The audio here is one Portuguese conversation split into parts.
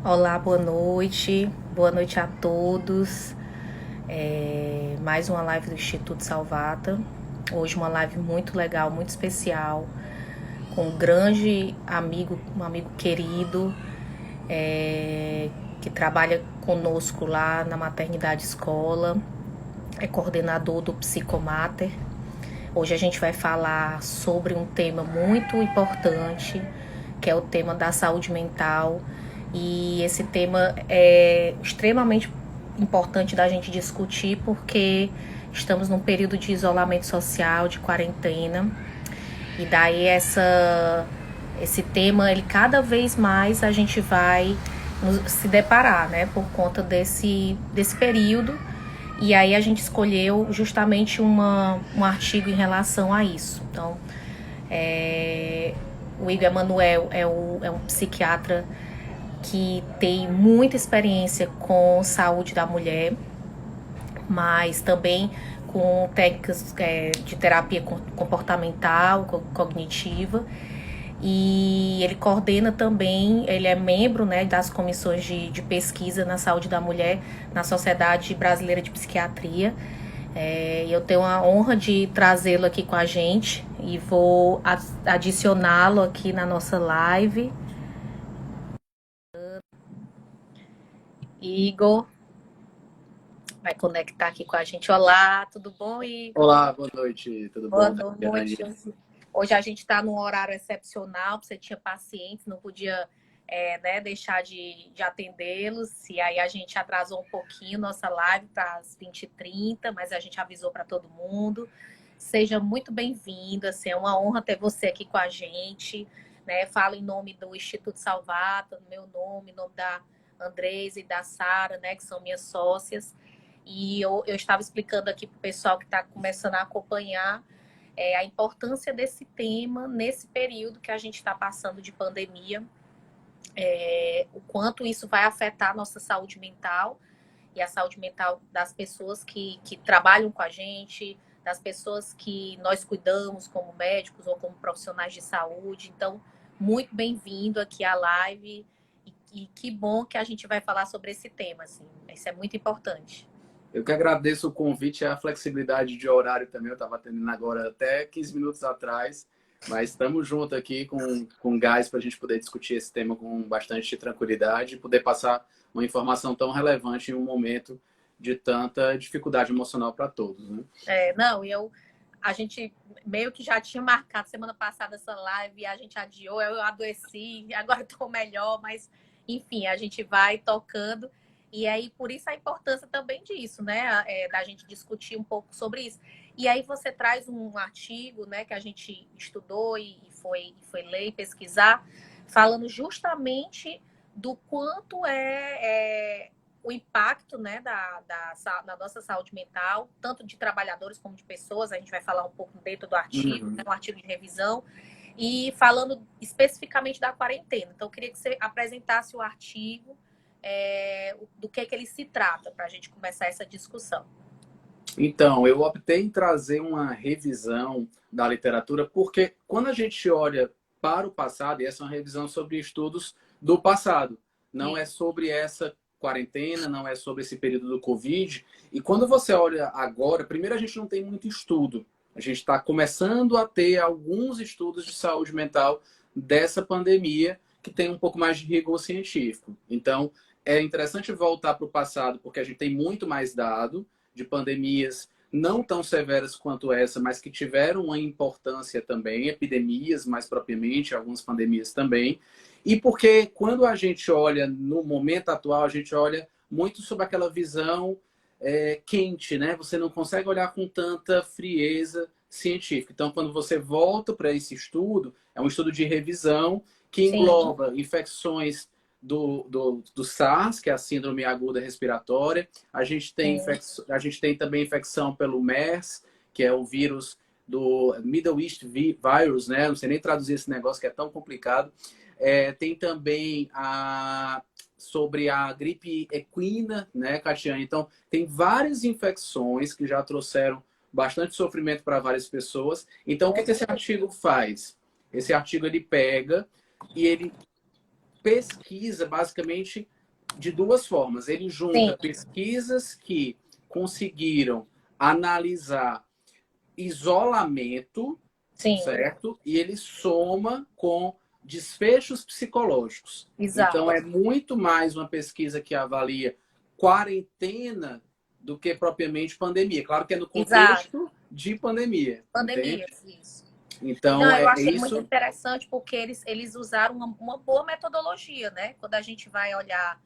Olá, boa noite. Boa noite a todos. Mais uma live do Instituto Salvata. Hoje uma live muito legal, muito especial, com um grande amigo, um amigo querido, que trabalha conosco lá na maternidade escola, é coordenador do Psicomater. Hoje a gente vai falar sobre um tema muito importante, que é o tema da saúde mental. E esse tema é extremamente importante da gente discutir porque estamos num período de isolamento social, de quarentena. E daí esse tema, ele cada vez mais a gente vai se deparar, né, por conta desse período. E aí a gente escolheu justamente um artigo em relação a isso. Então, o Igor Emanuel é um psiquiatra que tem muita experiência com saúde da mulher, mas também com técnicas de terapia comportamental, cognitiva. E ele coordena também, ele é membro, né, das comissões de pesquisa na saúde da mulher na Sociedade Brasileira de Psiquiatria. E eu tenho a honra de trazê-lo aqui com a gente e vou adicioná-lo aqui na nossa live. Igor vai conectar aqui com a gente. Olá, tudo bom, Igor? Olá, boa noite, tudo Boa bom, noite. Tatiane? Hoje a gente está num horário excepcional, você tinha pacientes, não podia né, deixar de atendê-los. E aí a gente atrasou um pouquinho nossa live para as 20h30, mas a gente avisou para todo mundo. Seja muito bem-vindo, assim, é uma honra ter você aqui com a gente. Né? Falo em nome do Instituto Salvata, no meu nome, em nome da Andresa e da Sara, né, que são minhas sócias. E eu estava explicando aqui para o pessoal que está começando a acompanhar a importância desse tema nesse período que a gente está passando de pandemia, o quanto isso vai afetar a nossa saúde mental e a saúde mental das pessoas que trabalham com a gente, das pessoas que nós cuidamos como médicos ou como profissionais de saúde. Então, muito bem-vindo aqui à live e que bom que a gente vai falar sobre esse tema, assim, isso é muito importante. Eu que agradeço o convite e a flexibilidade de horário também. Eu estava atendendo agora até 15 minutos atrás, mas estamos juntos aqui com gás para a gente poder discutir esse tema com bastante tranquilidade e poder passar uma informação tão relevante em um momento de tanta dificuldade emocional para todos, né? Não, a gente meio que já tinha marcado semana passada essa live e a gente adiou, eu adoeci, agora estou melhor, mas enfim, a gente vai tocando. E aí, por isso a importância também disso, né? Da gente discutir um pouco sobre isso. E aí você traz um artigo, né, que a gente estudou e foi ler e pesquisar, falando justamente do quanto o impacto, né, da nossa saúde mental, tanto de trabalhadores como de pessoas. A gente vai falar um pouco dentro do artigo, Uhum. né, um artigo de revisão, e falando especificamente da quarentena. Então, eu queria que você apresentasse o artigo, do que ele se trata, para a gente começar essa discussão. Então, eu optei em trazer uma revisão da literatura porque quando a gente olha para o passado, e essa é uma revisão sobre estudos do passado, não é Isso. sobre essa quarentena, não é sobre esse período do Covid. E quando você olha agora, primeiro a gente não tem muito estudo. A gente está começando a ter alguns estudos de saúde mental dessa pandemia que tem um pouco mais de rigor científico. Então, é interessante voltar para o passado porque a gente tem muito mais dado de pandemias não tão severas quanto essa, mas que tiveram uma importância também, epidemias mais propriamente, algumas pandemias também. E porque quando a gente olha no momento atual, a gente olha muito sobre aquela visão quente, né? Você não consegue olhar com tanta frieza científica. Então, quando você volta para esse estudo, é um estudo de revisão que Sim, engloba infecções do SARS, que é a síndrome aguda respiratória. sim. A gente tem também infecção pelo MERS, que é o vírus do Middle East Virus, né? Não sei nem traduzir esse negócio que é tão complicado. Tem também sobre a gripe equina, né, Catiane? Então, tem várias infecções que já trouxeram bastante sofrimento para várias pessoas. Então, o que esse artigo faz? Esse artigo ele pega e ele pesquisa basicamente de duas formas. Ele junta Sim, pesquisas que conseguiram analisar isolamento, sim, certo? E ele soma com desfechos psicológicos. Então, exato. é muito mais uma pesquisa que avalia quarentena do que propriamente pandemia. Claro que é no Exato. contexto de pandemia, entende? Pandemias, isso. Não, Então, eu é achei muito isso. interessante porque eles usaram uma boa metodologia, né? Quando a gente vai olhar,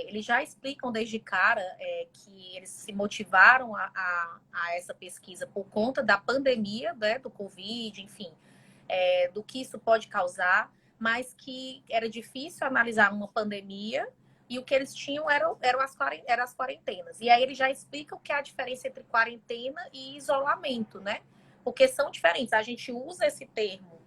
eles já explicam desde cara que eles se motivaram a essa pesquisa por conta da pandemia, né? Do Covid, enfim, do que isso pode causar, mas que era difícil analisar uma pandemia e o que eles tinham eram as quarentenas. E aí ele já explica o que é a diferença entre quarentena e isolamento, né? Porque são diferentes. A gente usa esse termo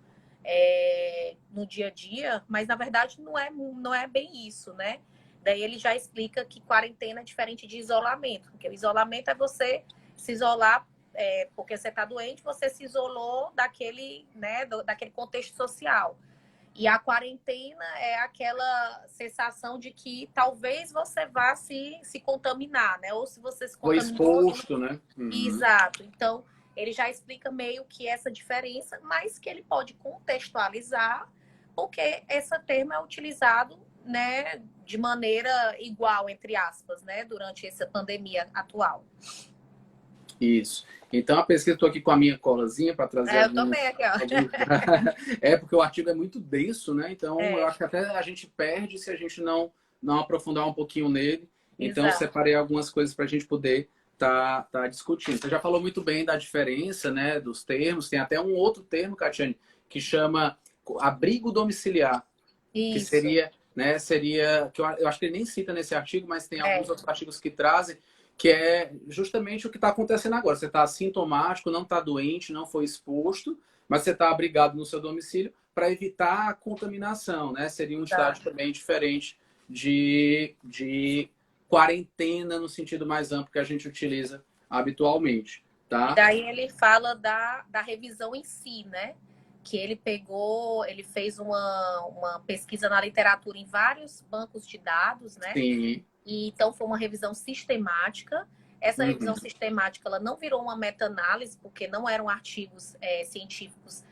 no dia a dia, mas na verdade não é bem isso, né? Daí ele já explica que quarentena é diferente de isolamento, porque o isolamento é você se isolar porque você está doente, você se isolou daquele, né, daquele contexto social. E a quarentena é aquela sensação de que talvez você vá se contaminar, né? Ou se você se Foi contaminou, exposto, né? Uhum. exato. Então, ele já explica meio que essa diferença, mas que ele pode contextualizar, porque esse termo é utilizado, né, de maneira igual, entre aspas, né, durante essa pandemia atual. Isso. Então, a pesquisa, estou aqui com a minha colazinha para trazer Eu também aqui, ó. alguns... É, porque o artigo é muito denso, né? Então, eu É, acho que até a gente perde se a gente não aprofundar um pouquinho nele. Então, eu exato. separei algumas coisas para a gente poder tá discutindo. Você já falou muito bem da diferença, né, dos termos. Tem até um outro termo, Catiane, que chama abrigo domiciliar, que Isso. seria que eu acho que ele nem cita nesse artigo, mas tem alguns É, outros artigos que trazem, que é justamente o que está acontecendo agora. Você está assintomático, não está doente, não foi exposto, mas você está abrigado no seu domicílio para evitar a contaminação, né? Seria um tá. estágio também diferente de quarentena no sentido mais amplo que a gente utiliza habitualmente, E tá? daí ele fala da revisão em si, né? Que ele pegou, ele fez uma pesquisa na literatura em vários bancos de dados, né? Sim. E então foi uma revisão sistemática. Essa Uhum. revisão sistemática ela não virou uma meta-análise, porque não eram artigos científicos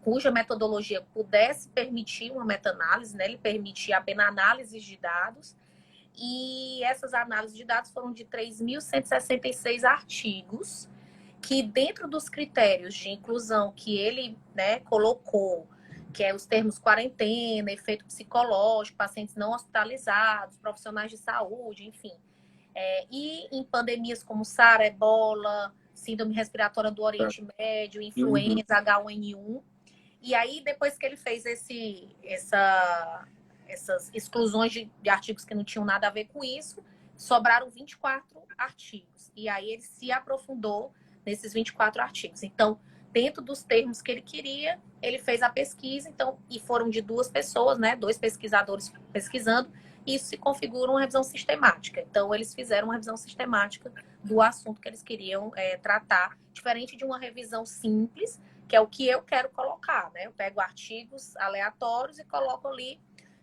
cuja metodologia pudesse permitir uma meta-análise, né? Ele permitia apenas análises de dados. E essas análises de dados foram de 3.166 artigos, que dentro dos critérios de inclusão que ele, né, colocou, que é os termos quarentena, efeito psicológico, pacientes não hospitalizados, profissionais de saúde, enfim. E em pandemias como SARA, Ebola, síndrome respiratória do Oriente Médio, Uhum. influenza, H1N1. E aí, depois que ele fez essas exclusões de artigos que não tinham nada a ver com isso, sobraram 24 artigos. E aí ele se aprofundou nesses 24 artigos. Então, dentro dos termos que ele queria, ele fez a pesquisa, então, e foram de duas pessoas, né? Dois pesquisadores pesquisando, e isso se configura uma revisão sistemática. Então, eles fizeram uma revisão sistemática do assunto que eles queriam tratar, diferente de uma revisão simples, que é o que eu quero colocar, né? Eu pego artigos aleatórios e coloco ali,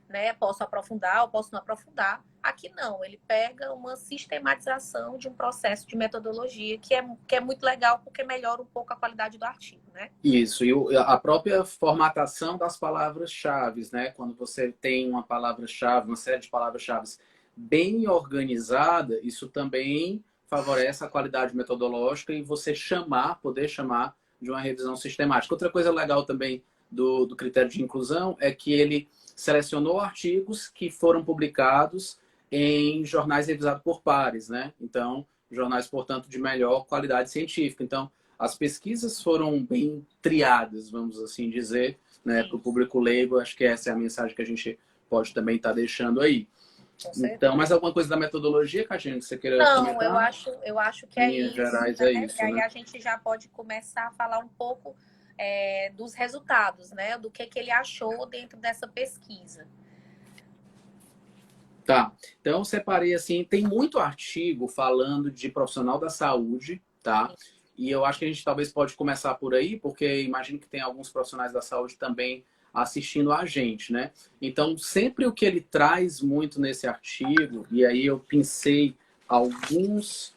né? Posso aprofundar ou posso não aprofundar. Aqui não, ele pega uma sistematização de um processo de metodologia que é muito legal porque melhora um pouco a qualidade do artigo, né? Isso, e a própria formatação das palavras-chave, né? Quando você tem uma palavra-chave, uma série de palavras-chave bem organizada, isso também favorece a qualidade metodológica e você poder chamar de uma revisão sistemática. Outra coisa legal também do critério de inclusão é que ele selecionou artigos que foram publicados em jornais revisados por pares, né? Então, jornais, portanto, de melhor qualidade científica. Então, as pesquisas foram bem triadas, vamos assim dizer, né, para o Isso, público leigo. Acho que essa é a mensagem que a gente pode também estar deixando aí. com Então, certeza. mais alguma coisa da metodologia, Catinha, que você queira Não, comentar? eu acho que Em é linhas isso, gerais, né? é E isso, aí né? a gente já pode começar a falar um pouco dos resultados, né? Do que ele achou dentro dessa pesquisa. Tá. Então, eu separei assim, tem muito artigo falando de profissional da saúde, tá? E eu acho que a gente talvez pode começar por aí, porque imagino que tem alguns profissionais da saúde também assistindo a gente, né? Então, sempre o que ele traz muito nesse artigo, e aí eu pensei algumas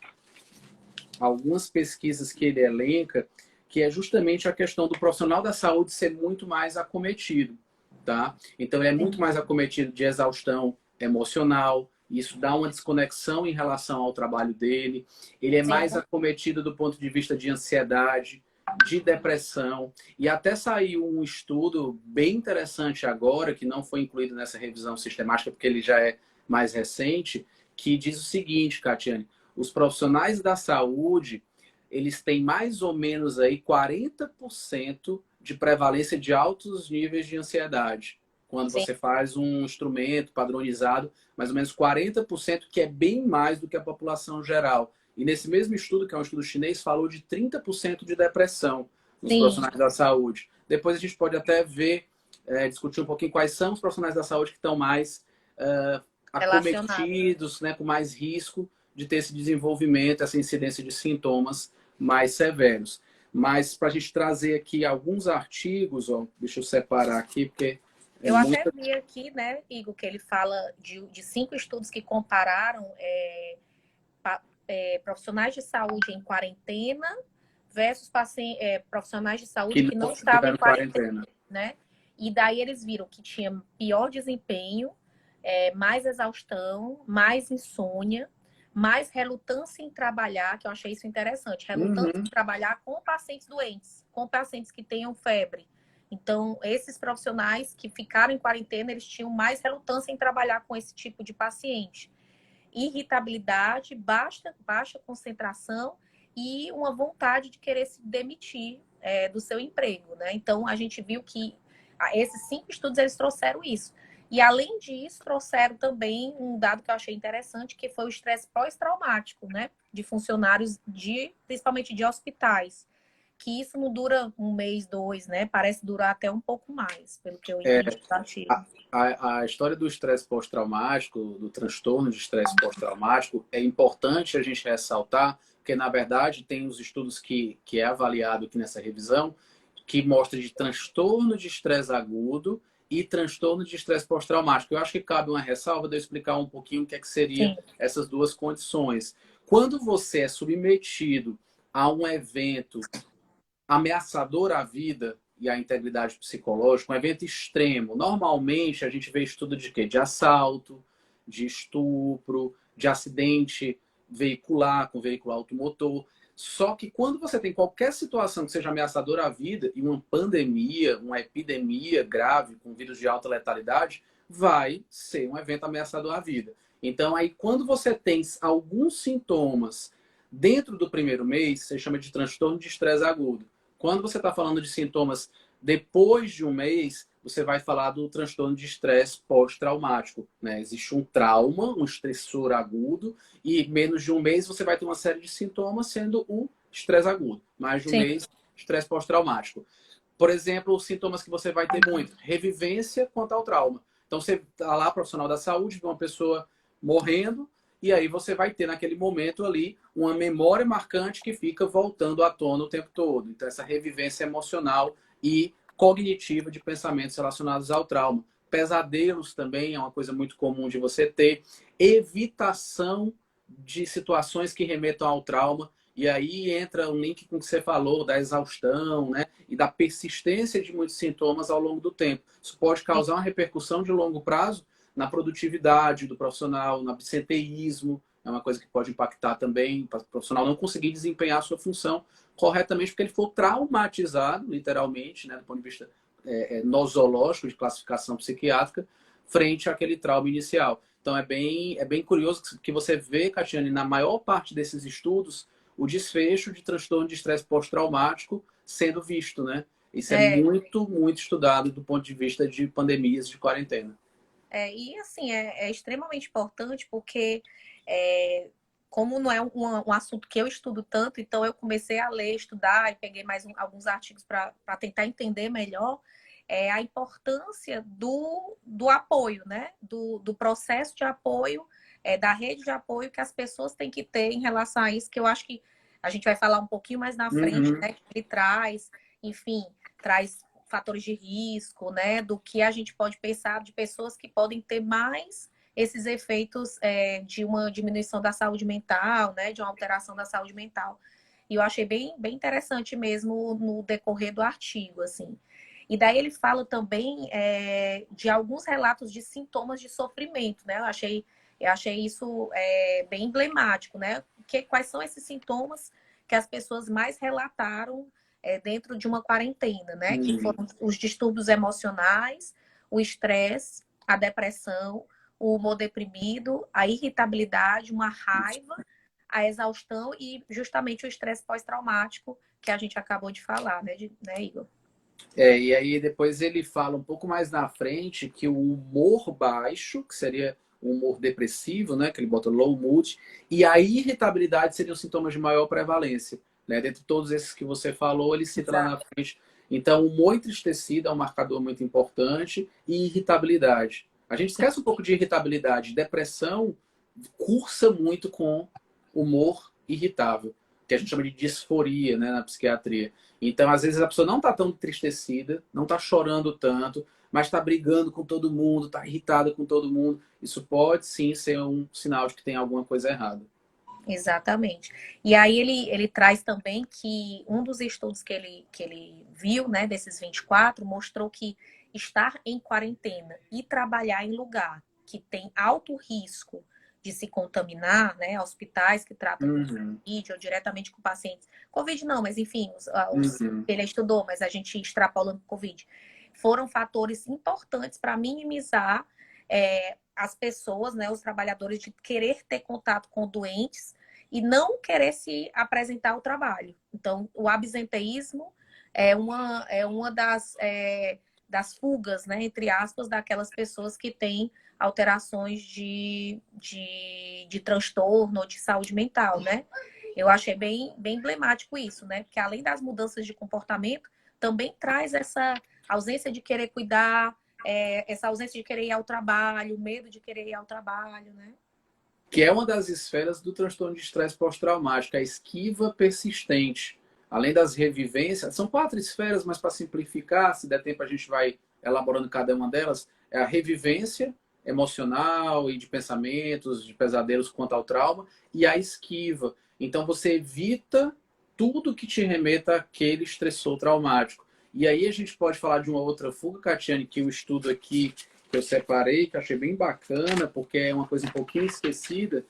pesquisas que ele elenca, que é justamente a questão do profissional da saúde ser muito mais acometido, tá? Então, ele é muito mais acometido de exaustão emocional, isso dá uma desconexão em relação ao trabalho dele. Ele é Sim. mais acometido do ponto de vista de ansiedade, de depressão. E até saiu um estudo bem interessante agora, que não foi incluído nessa revisão sistemática, porque ele já é mais recente, que diz o seguinte, Catiane: os profissionais da saúde, eles têm mais ou menos aí 40% de prevalência de altos níveis de ansiedade. Quando Sim. você faz um instrumento padronizado, mais ou menos 40%, que é bem mais do que a população geral. E nesse mesmo estudo, que é um estudo chinês, falou de 30% de depressão nos Sim. profissionais da saúde. Depois a gente pode até ver, discutir um pouquinho quais são os profissionais da saúde que estão mais Relacionado. acometidos, né, com mais risco de ter esse desenvolvimento, essa incidência de sintomas mais severos. Mas para a gente trazer aqui alguns artigos, ó, deixa eu separar aqui, porque é Eu até muita... vi aqui, né, Igor, que ele fala de 5 estudos que compararam profissionais de saúde em quarentena versus profissionais de saúde que que não não estavam em tiveram quarentena, quarentena. né? E daí eles viram que tinha pior desempenho, mais exaustão, mais insônia, mais relutância em trabalhar, que eu achei isso interessante, relutância Uhum. em trabalhar com pacientes doentes, com pacientes que tenham febre. Então, esses profissionais que ficaram em quarentena, eles tinham mais relutância em trabalhar com esse tipo de paciente. Irritabilidade, baixa concentração e uma vontade de querer se demitir do seu emprego, né? Então, a gente viu que esses 5 estudos, eles trouxeram isso. E, além disso, trouxeram também um dado que eu achei interessante, que foi o estresse pós-traumático, né? De funcionários, principalmente de hospitais. Que isso não dura 1 mês, 2, né? Parece durar até um pouco mais, pelo que eu entendi do artigo. A história do estresse pós-traumático, do transtorno de estresse pós-traumático, é importante a gente ressaltar, porque, na verdade, tem os estudos que é avaliado aqui nessa revisão, que mostra de transtorno de estresse agudo e transtorno de estresse pós-traumático. Eu acho que cabe uma ressalva de eu explicar um pouquinho o que é que seria Sim, essas duas condições. Quando você é submetido a um evento ameaçador à vida e à integridade psicológica, um evento extremo. Normalmente a gente vê estudo de quê? De assalto, de estupro, de acidente veicular com veículo automotor. Só que quando você tem qualquer situação que seja ameaçadora à vida e uma pandemia, uma epidemia grave com vírus de alta letalidade, vai ser um evento ameaçador à vida. Então aí quando você tem alguns sintomas dentro do primeiro mês, você chama de transtorno de estresse agudo. Quando você está falando de sintomas depois de um mês, você vai falar do transtorno de estresse pós-traumático, né? Existe um trauma, um estressor agudo, e menos de um mês você vai ter uma série de sintomas, sendo o estresse agudo. Mais de um sim, mês, estresse pós-traumático. Por exemplo, os sintomas que você vai ter muito: revivência quanto ao trauma. Então, você está lá, profissional da saúde, vê uma pessoa morrendo, e aí você vai ter naquele momento ali uma memória marcante que fica voltando à tona o tempo todo. Então, essa revivência emocional e cognitiva de pensamentos relacionados ao trauma. Pesadelos também é uma coisa muito comum de você ter. Evitação de situações que remetam ao trauma. E aí entra um link com o que você falou, da exaustão, né? E da persistência de muitos sintomas ao longo do tempo. Isso pode causar uma repercussão de longo prazo na produtividade do profissional, no absenteísmo, é uma coisa que pode impactar também para o profissional não conseguir desempenhar a sua função corretamente, porque ele for traumatizado, literalmente, né, do ponto de vista nosológico, de classificação psiquiátrica, frente àquele trauma inicial. Então, é bem curioso que você vê, Catiane, na maior parte desses estudos, o desfecho de transtorno de estresse pós-traumático sendo visto, né? Isso é é, muito, muito estudado do ponto de vista de pandemias de quarentena. E assim, é extremamente importante porque, é, como não é um assunto que eu estudo tanto, então eu comecei a ler, estudar e peguei mais alguns artigos para tentar entender melhor a importância do apoio, né? Do processo de apoio, da rede de apoio que as pessoas têm que ter em relação a isso, que eu acho que a gente vai falar um pouquinho mais na frente, Uhum. né? Que ele traz, enfim, traz fatores de risco, né? Do que a gente pode pensar de pessoas que podem ter mais esses efeitos de uma diminuição da saúde mental, né? De uma alteração da saúde mental. E eu achei bem interessante mesmo no decorrer do artigo, assim. E daí ele fala também de alguns relatos de sintomas de sofrimento, né? Eu achei isso bem emblemático, né? Quais são esses sintomas que as pessoas mais relataram dentro de uma quarentena, né? Que foram os distúrbios emocionais, o estresse, a depressão, o humor deprimido, a irritabilidade, uma raiva, a exaustão e justamente o estresse pós-traumático que a gente acabou de falar, né, Igor? E aí depois ele fala um pouco mais na frente que o humor baixo, que seria o humor depressivo, né, que ele bota low mood, e a irritabilidade seriam sintomas de maior prevalência, né? Dentre todos esses que você falou, ele cita lá na frente. Então, humor entristecido é um marcador muito importante e irritabilidade. A gente esquece um pouco de irritabilidade. Depressão cursa muito com humor irritável, que a gente chama de disforia, né, na psiquiatria. Então, às vezes, a pessoa não está tão entristecida, não está chorando tanto, mas está brigando com todo mundo, está irritada com todo mundo. Isso pode, sim, ser um sinal de que tem alguma coisa errada. Exatamente. E aí ele traz também que um dos estudos que ele viu, né, desses 24, mostrou que estar em quarentena e trabalhar em lugar que tem alto risco de se contaminar, né, hospitais que tratam com Covid ou diretamente com pacientes. Covid não, mas enfim, ele estudou, mas a gente extrapolando Covid. Foram fatores importantes para minimizar as pessoas, né, os trabalhadores, de querer ter contato com doentes e não querer se apresentar ao trabalho. Então, o absenteísmo é uma das fugas, né, entre aspas, daquelas pessoas que têm alterações de transtorno ou de saúde mental, né? Eu achei bem emblemático isso, né? Porque além das mudanças de comportamento, também traz essa ausência de querer cuidar, essa ausência de querer ir ao trabalho, o medo de querer ir ao trabalho, né? Que é uma das esferas do transtorno de estresse pós-traumático, a esquiva persistente. Além das revivências, são 4 esferas, mas para simplificar, se der tempo a gente vai elaborando cada uma delas, é a revivência emocional e de pensamentos, de pesadelos quanto ao trauma, e a esquiva. Então você evita tudo que te remeta àquele estressor traumático. E aí a gente pode falar de uma outra fuga, Catiane, que o estudo aqui que eu separei, que eu achei bem bacana, porque é uma coisa um pouquinho esquecida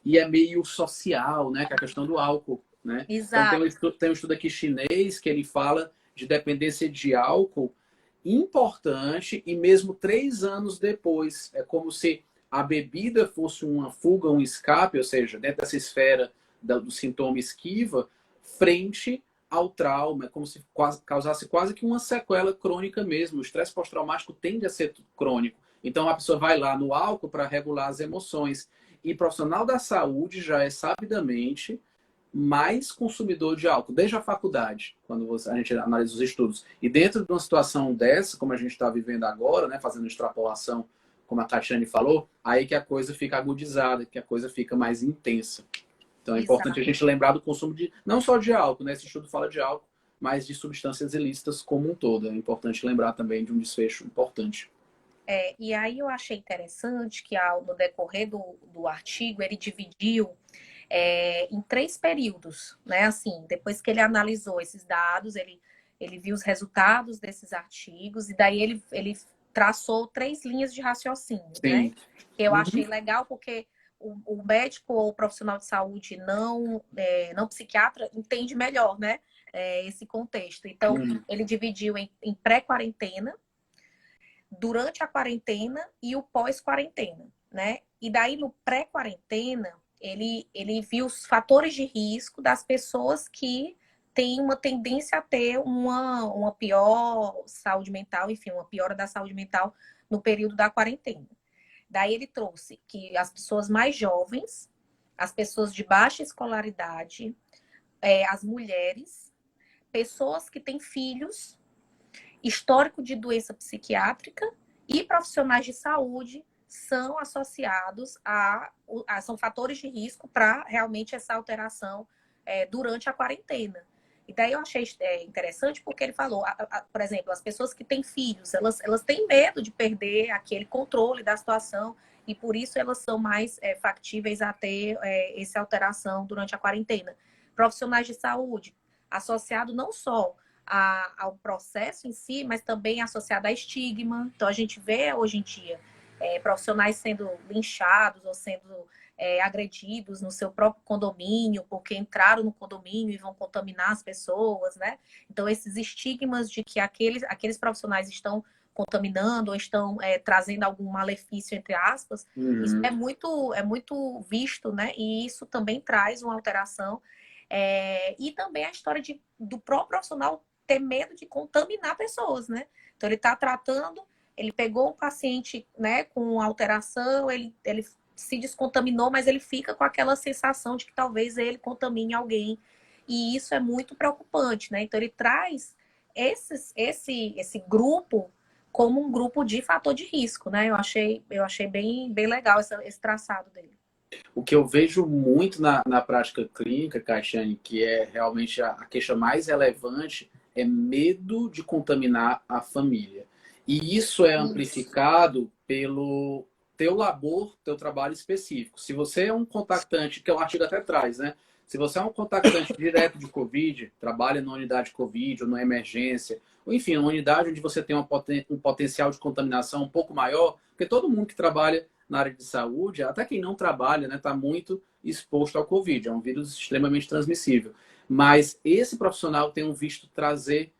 e é meio social, né? Que é a questão do álcool, né? Então Exato. tem um estudo aqui chinês que ele fala de dependência de álcool importante e mesmo 3 anos depois. É como se a bebida fosse uma fuga, um escape, ou seja, dentro dessa esfera do sintoma esquiva, frente ao trauma, é como se causasse quase que uma sequela crônica mesmo. O estresse pós-traumático tende a ser crônico. Então a pessoa vai lá no álcool para regular as emoções. E profissional da saúde já é sabidamente mais consumidor de álcool, desde a faculdade, quando a gente analisa os estudos. E dentro de uma situação dessa, como a gente está vivendo agora, né, fazendo extrapolação, como a Tatiane falou, aí que a coisa fica agudizada, que a coisa fica mais intensa. Então é importante a gente lembrar do consumo de, não só de álcool, né? Esse estudo fala de álcool, mas de substâncias ilícitas como um todo. É importante lembrar também de um desfecho importante. E aí eu achei interessante que no decorrer do artigo ele dividiu em 3 períodos, né? Assim, depois que ele analisou esses dados, ele viu os resultados desses artigos e daí ele traçou 3 linhas de raciocínio, né? Sim. Eu achei legal porque o médico ou o profissional de saúde não psiquiatra entende melhor, né? Esse contexto. Então, ele dividiu em pré-quarentena, durante a quarentena e o pós-quarentena, né? E daí no pré-quarentena, ele viu os fatores de risco das pessoas que têm uma tendência a ter uma pior saúde mental, enfim, uma piora da saúde mental no período da quarentena. Daí ele trouxe que as pessoas mais jovens, as pessoas de baixa escolaridade, as mulheres, pessoas que têm filhos, histórico de doença psiquiátrica e profissionais de saúde são associados são fatores de risco para realmente essa alteração durante a quarentena. E daí eu achei interessante porque ele falou, por exemplo, as pessoas que têm filhos, elas têm medo de perder aquele controle da situação e por isso elas são mais factíveis a ter essa alteração durante a quarentena. Profissionais de saúde, associado não só ao processo em si, mas também associado a estigma. Então a gente vê hoje em dia profissionais sendo linchados ou sendo agredidos no seu próprio condomínio, porque entraram no condomínio e vão contaminar as pessoas, né? Então, esses estigmas de que aqueles profissionais estão contaminando ou estão trazendo algum malefício, entre aspas, isso é muito visto, né? E isso também traz uma alteração. E também a história do próprio profissional ter medo de contaminar pessoas, né? Então, ele está tratando, ele pegou um paciente, né, com alteração, ele se descontaminou, mas ele fica com aquela sensação de que talvez ele contamine alguém. E isso é muito preocupante, né? Então, ele traz esse grupo como um grupo de fator de risco, né? Eu achei bem legal esse traçado dele. O que eu vejo muito na prática clínica, Caixane, que é realmente a queixa mais relevante, é medo de contaminar a família. E isso é amplificado pelo teu labor, teu trabalho específico. Se você é um contactante, que é um artigo até traz, né? Se você é um contactante direto de Covid, trabalha na unidade Covid ou na emergência, ou enfim, uma unidade onde você tem um potencial de contaminação um pouco maior, porque todo mundo que trabalha na área de saúde, até quem não trabalha, né, está muito exposto ao Covid. É um vírus extremamente transmissível. Mas esse profissional tem um visto trazer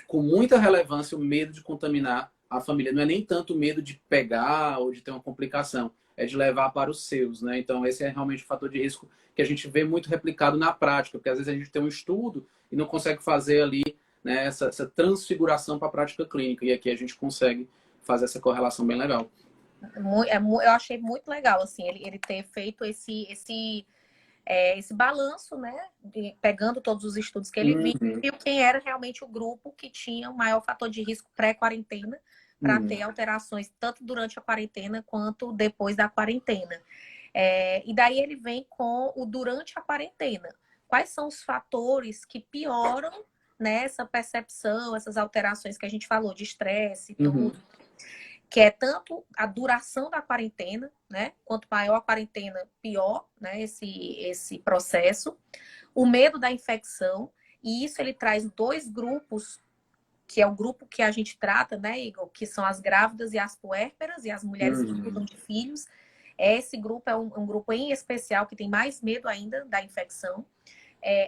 com muita relevância o medo de contaminar a família. Não é nem tanto o medo de pegar ou de ter uma complicação, é de levar para os seus, né? Então esse é realmente o fator de risco que a gente vê muito replicado na prática, porque às vezes a gente tem um estudo e não consegue fazer ali, né, essa transfiguração para a prática clínica. E aqui a gente consegue fazer essa correlação bem legal. Eu achei muito legal, assim, ele ter feito esse balanço, né? Pegando todos os estudos que ele viu quem era realmente o grupo que tinha o maior fator de risco pré-quarentena para ter alterações tanto durante a quarentena quanto depois da quarentena. E daí ele vem com o durante a quarentena. Quais são os fatores que pioram nessa percepção, essas alterações que a gente falou, de estresse e tudo? Que é tanto a duração da quarentena, né? Quanto maior a quarentena, pior, né? Esse processo. O medo da infecção. E isso ele traz dois grupos, que é o grupo que a gente trata, né, Igor? Que são as grávidas e as puérperas e as mulheres que cuidam de filhos. Esse grupo é um grupo em especial que tem mais medo ainda da infecção.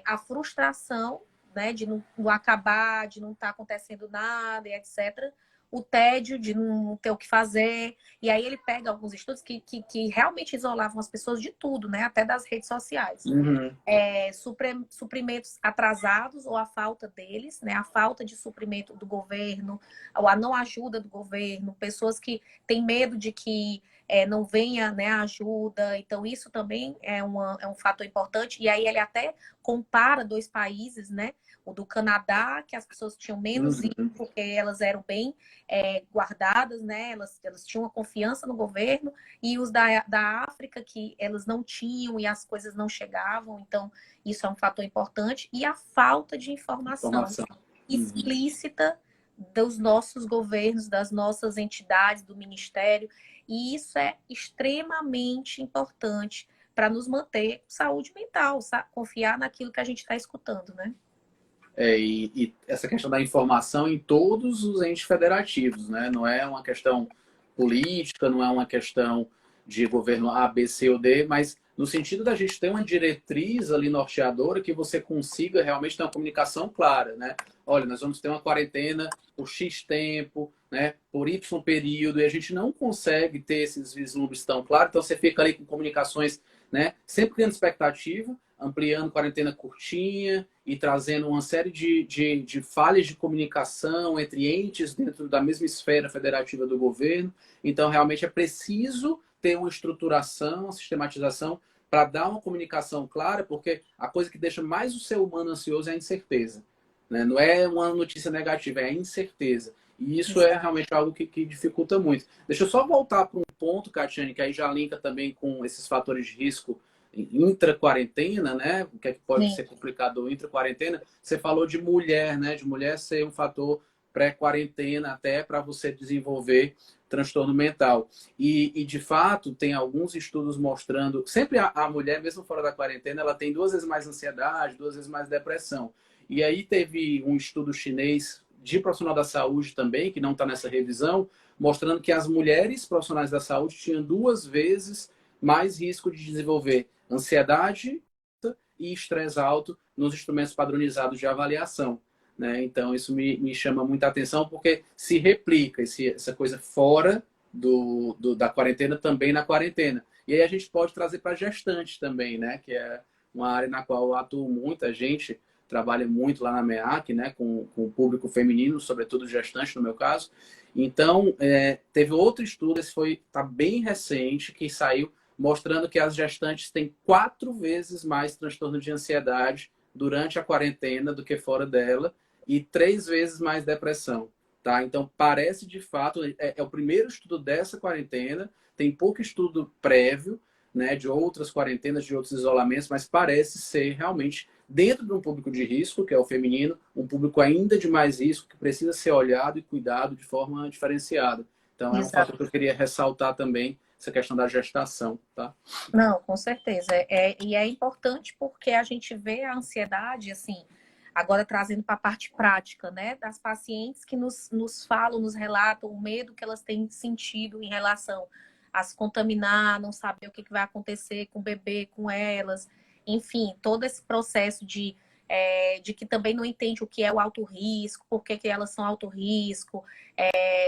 A frustração, né? De não acabar, de não estar acontecendo nada, e etc., o tédio de não ter o que fazer. E aí ele pega alguns estudos que realmente isolavam as pessoas de tudo, né? Até das redes sociais. Suprimentos atrasados ou a falta deles, né? A falta de suprimento do governo, ou a não ajuda do governo, pessoas que têm medo de que não venha, né, a ajuda. Então, isso também é um fator importante. E aí ele até compara dois países, né? O do Canadá, que as pessoas tinham menos isso, porque elas eram bem guardadas, né? Elas tinham uma confiança no governo, e os da África, que elas não tinham e as coisas não chegavam. Então, isso é um fator importante. E a falta de informação. Explícita dos nossos governos, das nossas entidades, do Ministério. E isso é extremamente importante para nos manter saúde mental, confiar naquilo que a gente está escutando, né? E essa questão da informação em todos os entes federativos, né? Não é uma questão política, não é uma questão de governo A, B, C ou D, mas no sentido da gente ter uma diretriz ali norteadora que você consiga realmente ter uma comunicação clara, né? Olha, nós vamos ter uma quarentena por X tempo, né? Por Y período, e a gente não consegue ter esses vislumbres tão claros, então você fica ali com comunicações, né? Sempre criando expectativa, ampliando quarentena curtinha e trazendo uma série de falhas de comunicação entre entes dentro da mesma esfera federativa do governo. Então, realmente é preciso ter uma estruturação, uma sistematização para dar uma comunicação clara, porque a coisa que deixa mais o ser humano ansioso é a incerteza, né? Não é uma notícia negativa, é a incerteza. E isso é realmente algo que dificulta muito. Deixa eu só voltar para um ponto, Catiane, que aí já linka também com esses fatores de risco, intra-quarentena, né? O que é que pode Sim, ser complicado intra-quarentena? Você falou de mulher, né? De mulher ser um fator pré-quarentena até para você desenvolver transtorno mental. De fato, tem alguns estudos mostrando... Sempre a mulher, mesmo fora da quarentena, ela tem 2 vezes mais ansiedade, 2 vezes mais depressão. E aí teve um estudo chinês de profissional da saúde também, que não está nessa revisão, mostrando que as mulheres profissionais da saúde tinham 2 vezes mais risco de desenvolver ansiedade e estresse alto nos instrumentos padronizados de avaliação. Né? Então, isso me chama muita atenção, porque se replica essa coisa fora da quarentena também na quarentena. E aí a gente pode trazer para gestante também, né? Que é uma área na qual eu atuo muito, a gente trabalha muito lá na MEAC, né? Com o público feminino, sobretudo gestante, no meu caso. Então, teve outro estudo, esse tá bem recente, que saiu mostrando que as gestantes têm 4 vezes mais transtorno de ansiedade durante a quarentena do que fora dela e 3 vezes mais depressão. Tá? Então, parece de fato, é o primeiro estudo dessa quarentena, tem pouco estudo prévio, né, de outras quarentenas, de outros isolamentos, mas parece ser realmente, dentro de um público de risco, que é o feminino, um público ainda de mais risco, que precisa ser olhado e cuidado de forma diferenciada. Então, é um fator exato. que eu queria ressaltar também, essa questão da gestação, tá? Não, com certeza. E é importante porque a gente vê a ansiedade, assim, agora trazendo para a parte prática, né? Das pacientes que nos falam, nos relatam o medo que elas têm sentido em relação a se contaminar, não saber o que vai acontecer com o bebê, com elas. Enfim, todo esse processo de que também não entende o que é o alto risco, por que elas são alto risco.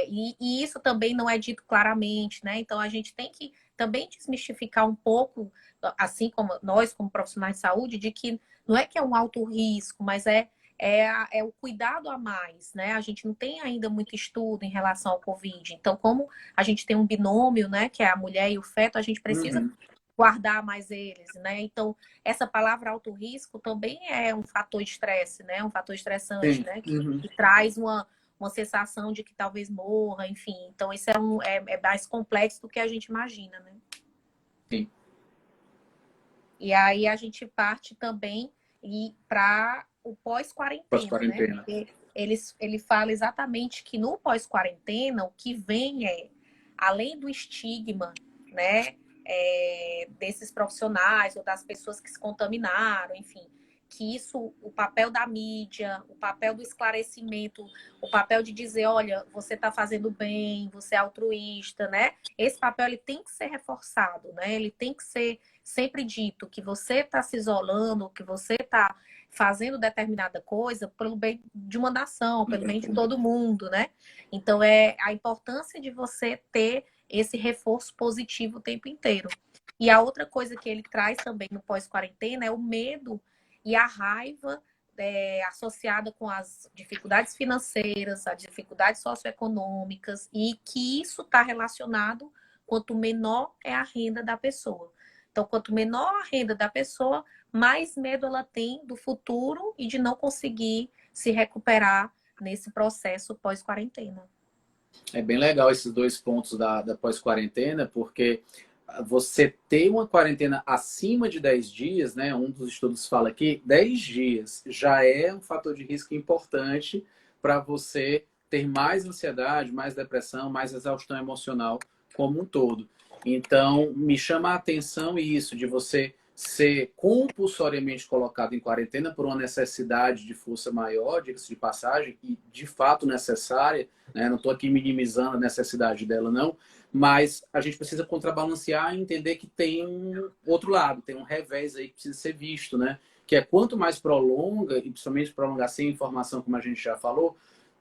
E isso também não é dito claramente, né? Então a gente tem que também desmistificar um pouco, assim como nós, como profissionais de saúde, de que não é que é um alto risco, mas é o cuidado a mais, né? A gente não tem ainda muito estudo em relação ao Covid. Então, como a gente tem um binômio, né, que é a mulher e o feto, a gente precisa Uhum. guardar mais eles, né? Então, essa palavra alto risco também é um fator de estresse, né? Um fator estressante, Sim. né? Uhum. Que traz uma sensação de que talvez morra, enfim. Então, isso é mais complexo do que a gente imagina, né? Sim. E aí a gente parte também para o pós-quarentena, né? Pós-quarentena. Porque ele fala exatamente que no pós-quarentena o que vem além do estigma, né? Desses profissionais ou das pessoas que se contaminaram, enfim, que isso, o papel da mídia, o papel do esclarecimento, o papel de dizer, olha, você está fazendo bem, você é altruísta, né? Esse papel ele tem que ser reforçado, né? Ele tem que ser sempre dito que você está se isolando, que você está fazendo determinada coisa pelo bem de uma nação, pelo bem de todo mundo, né? Então é a importância de você ter esse reforço positivo o tempo inteiro. E a outra coisa que ele traz também no pós-quarentena é o medo e a raiva associada com as dificuldades financeiras, as dificuldades socioeconômicas, e que isso está relacionado quanto menor é a renda da pessoa. Então, quanto menor a renda da pessoa, mais medo ela tem do futuro e de não conseguir se recuperar nesse processo pós-quarentena. É bem legal esses 2 pontos da pós-quarentena, porque você ter uma quarentena acima de 10 dias, né? Um dos estudos fala que 10 dias já é um fator de risco importante para você ter mais ansiedade, mais depressão, mais exaustão emocional como um todo. Então, me chama a atenção isso, de você ser compulsoriamente colocado em quarentena por uma necessidade de força maior, diga-se de passagem, e de fato necessária, né? Não estou aqui minimizando a necessidade dela, não, mas a gente precisa contrabalancear e entender que tem um outro lado, tem um revés aí que precisa ser visto, né? Que é quanto mais prolonga, e principalmente prolongar sem informação, como a gente já falou,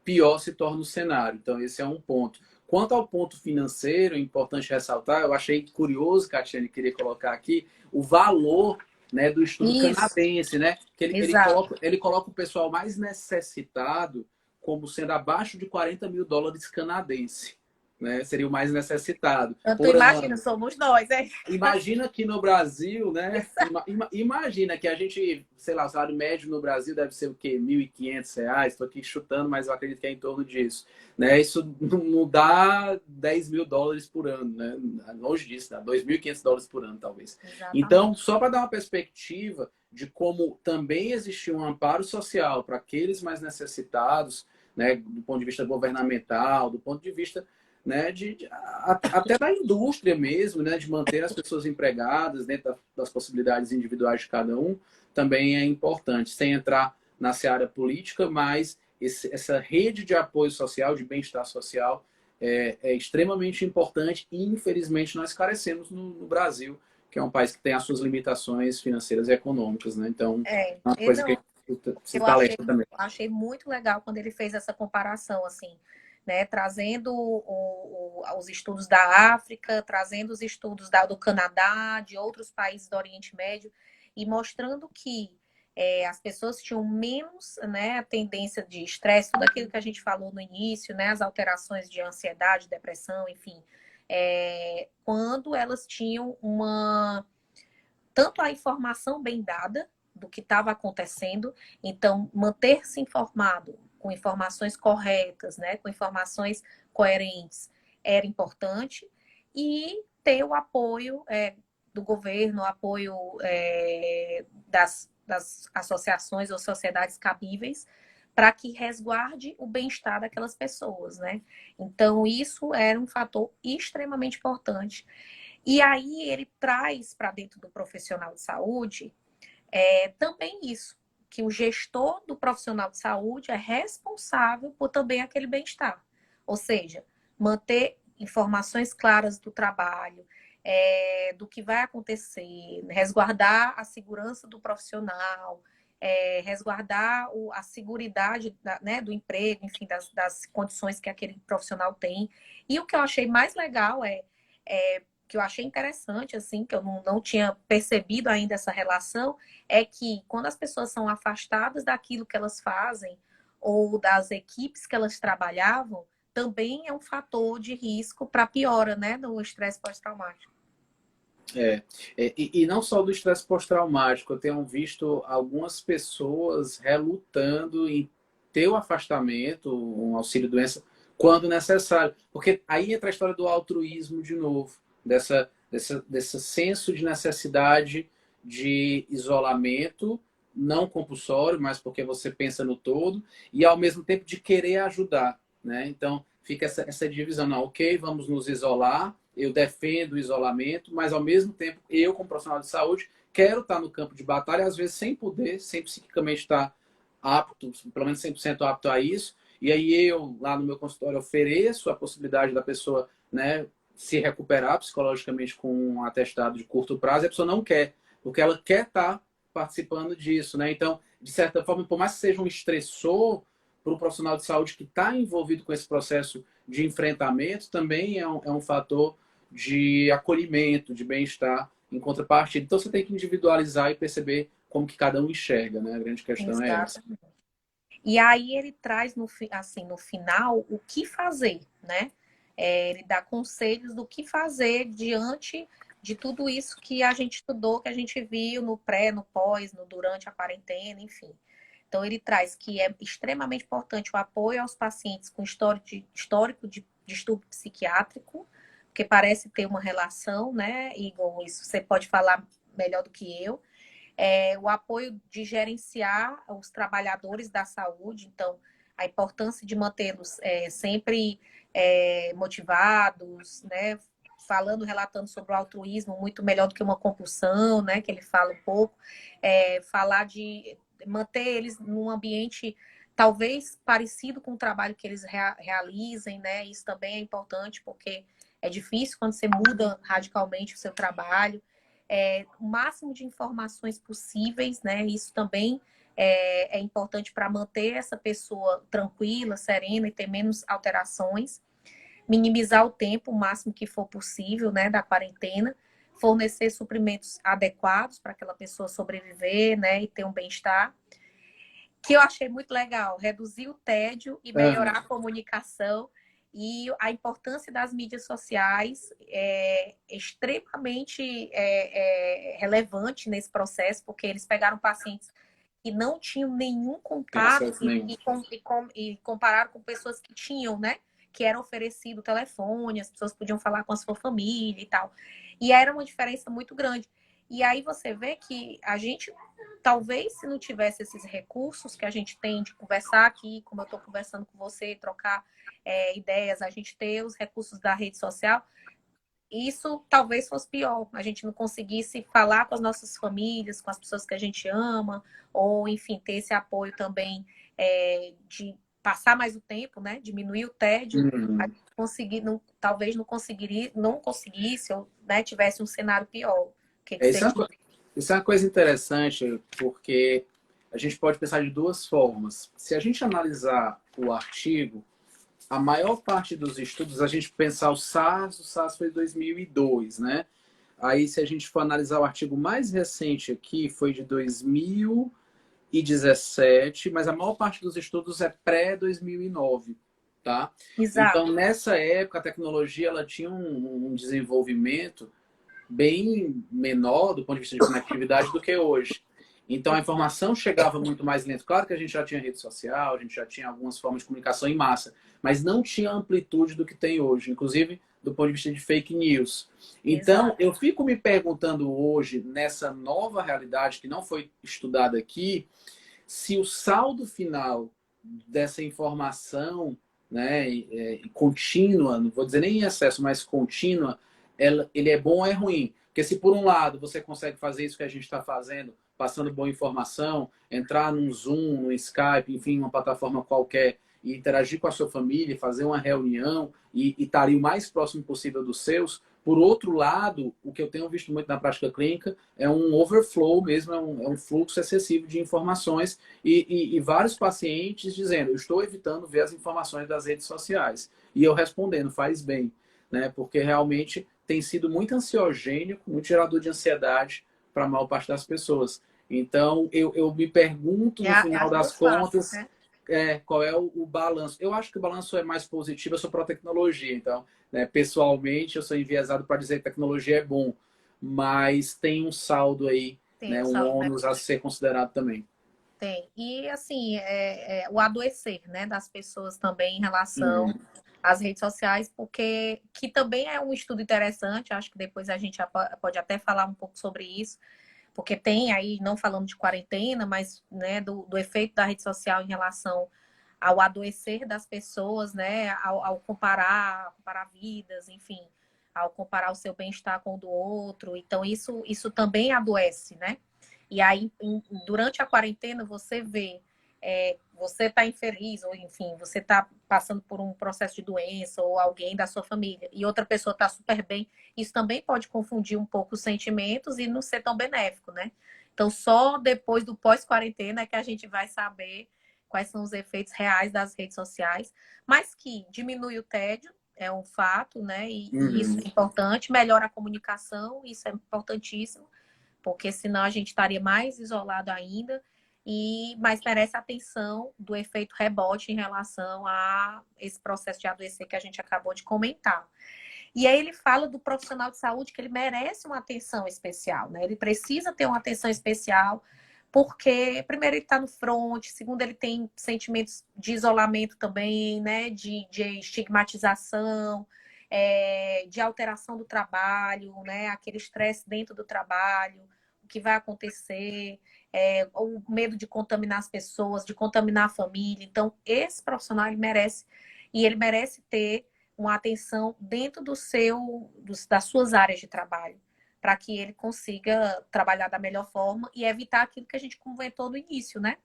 pior se torna o cenário. Então, esse é um ponto. Quanto ao ponto financeiro, é importante ressaltar, eu achei curioso, Catiane, queria colocar aqui, o valor, né, do estudo Isso, canadense, né? Que exato. ele coloca o pessoal mais necessitado como sendo abaixo de US$ 40 mil canadenses. né? Seria o mais necessitado. Tu Por imagina, ano. somos nós, é? Imagina que no Brasil, né? Imagina que a gente, sei lá, o salário médio no Brasil deve ser o quê? R$ 1.500. Estou aqui chutando, mas eu acredito que é em torno disso. Né? Isso não dá US$ 10.000 por ano, né? Longe disso, dá US$ 2.500 por ano, talvez. Exatamente. Então, só para dar uma perspectiva de como também existe um amparo social para aqueles mais necessitados, né? Do ponto de vista governamental, do ponto de vista, né, até da indústria mesmo, né, de manter as pessoas empregadas dentro das possibilidades individuais de cada um, também é importante, sem entrar na seara política, mas essa rede de apoio social, de bem-estar social, é extremamente importante e, infelizmente, nós carecemos no Brasil, que é um país que tem as suas limitações financeiras e econômicas, né? Então, é uma coisa que Não, se eu achei, palestra também. achei muito legal quando ele fez essa comparação, assim, né? Trazendo os estudos da África, trazendo os estudos do Canadá, de outros países do Oriente Médio, e mostrando que as pessoas tinham menos, né, a tendência de estresse, tudo aquilo que a gente falou no início, né? As alterações de ansiedade, depressão, enfim. Quando elas tinham tanto a informação bem dada do que estava acontecendo, então manter-se informado com informações corretas, né, com informações coerentes era importante, e ter o apoio do governo, o apoio das associações ou sociedades cabíveis para que resguarde o bem-estar daquelas pessoas, né? Então, isso era um fator extremamente importante. E aí ele traz para dentro do profissional de saúde também isso, que o gestor do profissional de saúde é responsável por também aquele bem-estar. Ou seja, manter informações claras do trabalho, do que vai acontecer, resguardar a segurança do profissional, resguardar a seguridade né, do emprego, enfim, das condições que aquele profissional tem. E o que eu achei mais legal que eu achei interessante, assim, que eu não tinha percebido ainda essa relação, é que quando as pessoas são afastadas daquilo que elas fazem ou das equipes que elas trabalhavam, também é um fator de risco para piora, né, do estresse pós-traumático. E não só do estresse pós-traumático, eu tenho visto algumas pessoas relutando em ter o afastamento, um auxílio-doença, quando necessário. Porque aí entra a história do altruísmo de novo, desse senso de necessidade de isolamento, não compulsório, mas porque você pensa no todo, e ao mesmo tempo de querer ajudar, né? Então, fica essa divisão, não, ok, vamos nos isolar, eu defendo o isolamento, mas ao mesmo tempo, eu, como profissional de saúde, quero estar no campo de batalha, às vezes sem poder, sem psiquicamente estar apto, pelo menos 100% apto a isso, e aí eu, lá no meu consultório, ofereço a possibilidade da pessoa, né, se recuperar psicologicamente com um atestado de curto prazo, e a pessoa não quer, porque ela quer estar participando disso, né? Então, de certa forma, por mais que seja um estressor para o profissional de saúde que está envolvido com esse processo de enfrentamento, também é um fator de acolhimento, de bem-estar em contrapartida. Então, você tem que individualizar e perceber como que cada um enxerga, né? A grande questão é essa. Exato. E aí ele traz, assim, no final, o que fazer, né? Ele dá conselhos do que fazer diante de tudo isso que a gente estudou, que a gente viu no pré, no pós, no durante a quarentena, enfim. Então, ele traz que é extremamente importante o apoio aos pacientes com histórico de distúrbio psiquiátrico, porque parece ter uma relação, né, Igor? Isso você pode falar melhor do que eu. O apoio de gerenciar os trabalhadores da saúde, então, a importância de mantê-los sempre motivados, né? Falando, relatando sobre o altruísmo, muito melhor do que uma compulsão, né? Que ele fala um pouco. Falar de manter eles num ambiente talvez parecido com o trabalho que eles realizem, né? Isso também é importante, porque é difícil quando você muda radicalmente o seu trabalho. O máximo de informações possíveis, né? Isso também é importante para manter essa pessoa tranquila, serena e ter menos alterações. Minimizar o tempo o máximo que for possível, né, da quarentena, fornecer suprimentos adequados para aquela pessoa sobreviver, né, e ter um bem-estar. Que eu achei muito legal, reduzir o tédio e melhorar a comunicação. E a importância das mídias sociais é extremamente relevante nesse processo, porque eles pegaram pacientes que não tinham nenhum Tem contato acesso nenhum. e compararam com pessoas que tinham, né? Que era oferecido telefone, as pessoas podiam falar com a sua família e tal. E era uma diferença muito grande. E aí você vê que a gente, talvez se não tivesse esses recursos que a gente tem de conversar aqui, como eu estou conversando com você, trocar ideias, a gente ter os recursos da rede social, isso talvez fosse pior. A gente não conseguisse falar com as nossas famílias, com as pessoas que a gente ama, ou, enfim, ter esse apoio também de passar mais o tempo, né? Diminuir o tédio. A Uhum. gente conseguir, não, talvez não conseguisse, ou né, tivesse um cenário pior. O que, que É, você diz? isso é uma coisa interessante, porque a gente pode pensar de duas formas. Se a gente analisar o artigo, a maior parte dos estudos, a gente pensar o SARS foi 2002, né? Aí, se a gente for analisar o artigo mais recente aqui, foi de 2017, mas a maior parte dos estudos é pré-2009, tá? Então, Exato. nessa época, a tecnologia ela tinha um desenvolvimento bem menor do ponto de vista de conectividade do que hoje. Então a informação chegava muito mais lento. Claro que a gente já tinha rede social, a gente já tinha algumas formas de comunicação em massa, mas não tinha a amplitude do que tem hoje, inclusive do ponto de vista de fake news. Então Exato. eu fico me perguntando hoje, nessa nova realidade que não foi estudada aqui, se o saldo final dessa informação, né, contínua, não vou dizer nem em excesso, mas contínua, ele é bom ou é ruim? Porque se por um lado você consegue fazer isso que a gente está fazendo, passando boa informação, entrar num Zoom, no Skype, enfim, uma plataforma qualquer, e interagir com a sua família, fazer uma reunião e estar o mais próximo possível dos seus. Por outro lado, o que eu tenho visto muito na prática clínica é um overflow mesmo, é um fluxo excessivo de informações e vários pacientes dizendo, eu estou evitando ver as informações das redes sociais. E eu respondendo, faz bem, né? Porque realmente tem sido muito ansiogênico, muito gerador de ansiedade para a maior parte das pessoas. Então, eu me pergunto, no É final as das duas faces, contas, né? qual é o balanço. Eu acho que o balanço é mais positivo, eu sou pró-tecnologia, então, né, pessoalmente, eu sou enviesado para dizer que tecnologia é bom, mas tem um saldo aí, Tem né, o um saldo ônus a ser considerado também. Tem. E, assim, o adoecer, né, das pessoas também em relação Uhum. às redes sociais, porque que também é um estudo interessante, acho que depois a gente pode até falar um pouco sobre isso, porque tem aí, não falando de quarentena, mas né, do efeito da rede social em relação ao adoecer das pessoas, né, ao comparar vidas, enfim, ao comparar o seu bem-estar com o do outro. Então, isso também adoece, né? E aí, durante a quarentena, você vê, você está infeliz, ou enfim, você está passando por um processo de doença, ou alguém da sua família, e outra pessoa está super bem, isso também pode confundir um pouco os sentimentos e não ser tão benéfico, né? Então, só depois do pós-quarentena é que a gente vai saber quais são os efeitos reais das redes sociais, mas que diminui o tédio, é um fato, né? E isso Uhum. é importante, melhora a comunicação, isso é importantíssimo, porque senão a gente estaria mais isolado ainda, mas merece atenção do efeito rebote em relação a esse processo de adoecer que a gente acabou de comentar. E aí ele fala do profissional de saúde que ele merece uma atenção especial, né? Ele precisa ter uma atenção especial, porque, primeiro, ele está no front, segundo, ele tem sentimentos de isolamento também, né? De estigmatização, de alteração do trabalho, né? Aquele estresse dentro do trabalho, o que vai acontecer, o medo de contaminar as pessoas, de contaminar a família. Então, esse profissional ele merece ter uma atenção dentro das suas áreas de trabalho, para que ele consiga trabalhar da melhor forma e evitar aquilo que a gente comentou no início, né?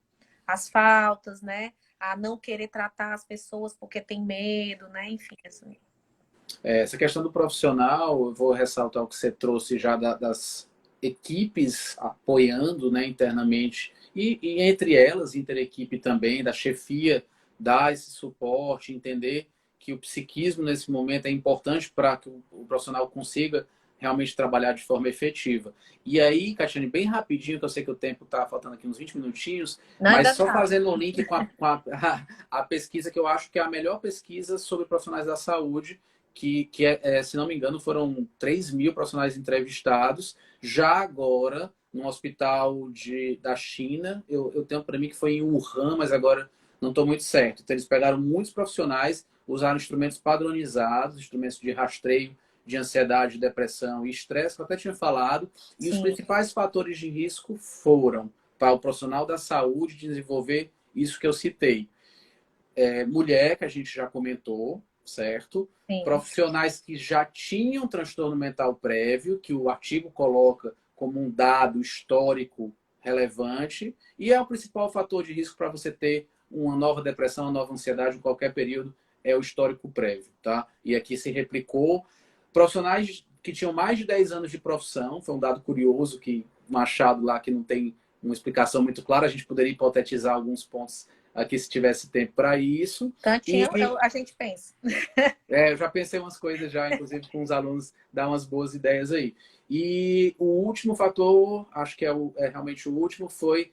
As faltas, né? A não querer tratar as pessoas porque tem medo, né? Enfim, assim. Essa questão do profissional, eu vou ressaltar o que você trouxe já das equipes apoiando, né, internamente, e entre elas, interequipe também, da chefia, dar esse suporte, entender que o psiquismo nesse momento é importante para que o profissional consiga realmente trabalhar de forma efetiva. E aí, Catiane, bem rapidinho, que eu sei que o tempo está faltando aqui uns 20 minutinhos, Não, mas ainda só tá. fazendo o link a pesquisa que eu acho que é a melhor pesquisa sobre profissionais da saúde, que se não me engano, foram 3.000 profissionais entrevistados, já agora, no hospital da China, eu tenho para mim que foi em Wuhan, mas agora não estou muito certo. Então, eles pegaram muitos profissionais, usaram instrumentos padronizados, instrumentos de rastreio de ansiedade, depressão e estresse, que eu até tinha falado, e os Sim, principais fatores de risco foram para o profissional da saúde desenvolver isso que eu citei. Mulher, que a gente já comentou, certo? sim. Profissionais que já tinham transtorno mental prévio, que o artigo coloca como um dado histórico relevante, e é o principal fator de risco para você ter uma nova depressão, uma nova ansiedade em qualquer período, é o histórico prévio, tá? E aqui se replicou. Profissionais que tinham mais de 10 anos de profissão, foi um dado curioso que um achado lá que não tem uma explicação muito clara, a gente poderia hipotetizar alguns pontos aqui se tivesse tempo para isso. Tantinho E a gente pensa. eu já pensei umas coisas já, inclusive com os alunos, dar umas boas ideias aí. E o último fator, acho que é realmente o último, foi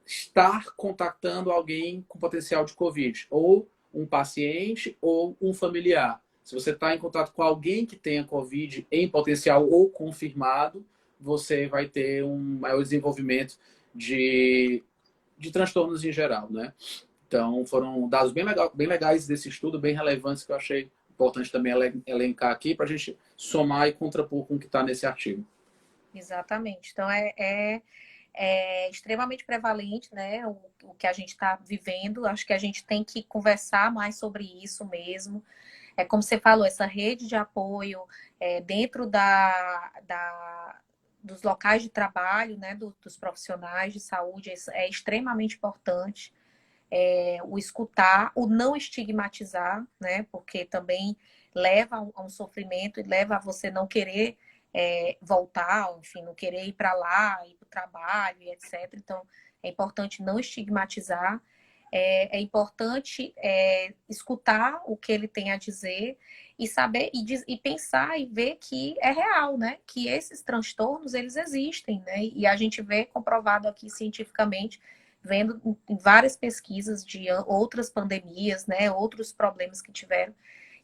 estar contactando alguém com potencial de Covid, ou um paciente ou um familiar. Se você está em contato com alguém que tenha Covid em potencial ou confirmado, você vai ter um maior desenvolvimento de, de transtornos em geral, né? Então, foram dados bem legais desse estudo, bem relevantes, que eu achei importante também elencar aqui para a gente somar e contrapor com o que está nesse artigo. Exatamente. Então, é extremamente prevalente, né? O que a gente está vivendo. Acho que a gente tem que conversar mais sobre isso mesmo. É como você falou, essa rede de apoio dentro dos locais de trabalho, né? Dos profissionais de saúde é extremamente importante. O escutar, o não estigmatizar, né? Porque também leva a um sofrimento e leva a você não querer voltar, enfim, não querer ir para lá, ir para o trabalho e etc. Então, é importante não estigmatizar, é importante escutar o que ele tem a dizer e saber e pensar e ver que é real, né? Que esses transtornos eles existem, né? E a gente vê comprovado aqui cientificamente vendo em várias pesquisas de outras pandemias, né, outros problemas que tiveram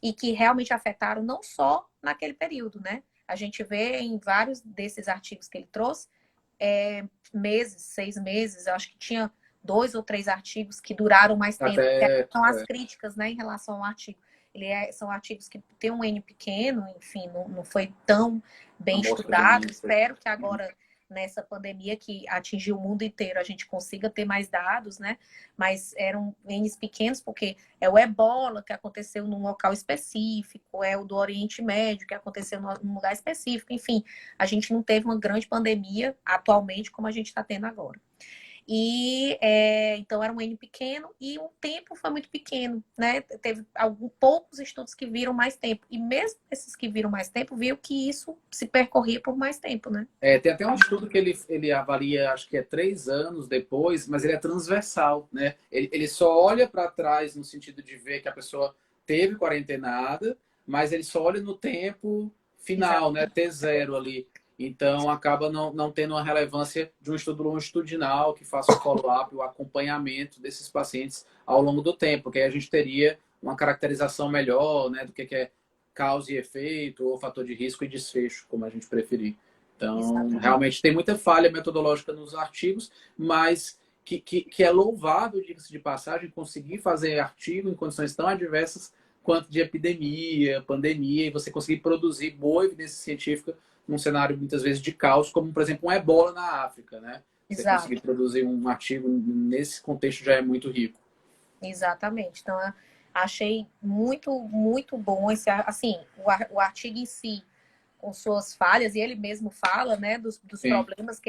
e que realmente afetaram não só naquele período, né? A gente vê em vários desses artigos que ele trouxe meses, 6 meses, eu acho que tinha 2 ou 3 artigos que duraram mais tempo, que Até são as críticas, né, em relação ao artigo. São artigos que têm um N pequeno, enfim, não foi tão bem amostra estudado. bonita. Espero que agora nessa pandemia que atingiu o mundo inteiro, a gente consiga ter mais dados, né? Mas eram N's pequenos, porque é o ebola que aconteceu num local específico, é o do Oriente Médio que aconteceu num lugar específico, enfim, a gente não teve uma grande pandemia atualmente como a gente está tendo agora. E então era um N pequeno e o tempo foi muito pequeno, né? Teve poucos estudos que viram mais tempo. E mesmo esses que viram mais tempo, viu que isso se percorria por mais tempo, né? Tem até um estudo que ele avalia, acho que é 3 anos depois, mas ele é transversal, né? Ele só olha para trás no sentido de ver que a pessoa teve quarentenada, mas ele só olha no tempo final, né? Exatamente. T0 ali. Então, acaba não tendo uma relevância de um estudo longitudinal que faça o follow-up, o acompanhamento desses pacientes ao longo do tempo, porque aí a gente teria uma caracterização melhor, né, do que é causa e efeito, ou fator de risco e desfecho, como a gente preferir. Então, Exatamente. realmente tem muita falha metodológica nos artigos, mas que é louvável, diga-se de passagem, conseguir fazer artigo em condições tão adversas quanto de epidemia, pandemia, e você conseguir produzir boa evidência científica num cenário muitas vezes de caos, como por exemplo um ebola na África, né? Você conseguir Exato. produzir um artigo nesse contexto já é muito rico. Exatamente. Então, eu achei muito, muito bom esse, assim, o artigo em si, com suas falhas, e ele mesmo fala, né, dos Sim. problemas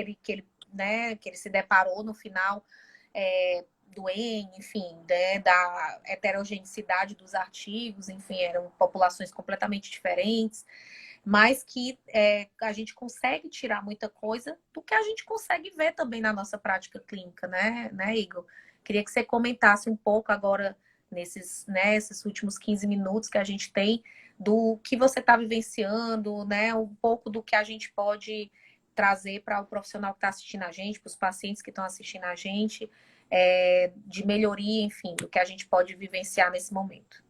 né, que ele se deparou no final do N, enfim, né, da heterogeneidade dos artigos, enfim, eram populações completamente diferentes, mas que a gente consegue tirar muita coisa do que a gente consegue ver também na nossa prática clínica, né, Igor? Queria que você comentasse um pouco agora, esses últimos 15 minutos que a gente tem, do que você está vivenciando, né? Um pouco do que a gente pode trazer para o profissional que está assistindo a gente, para os pacientes que estão assistindo a gente, de melhoria, enfim, do que a gente pode vivenciar nesse momento.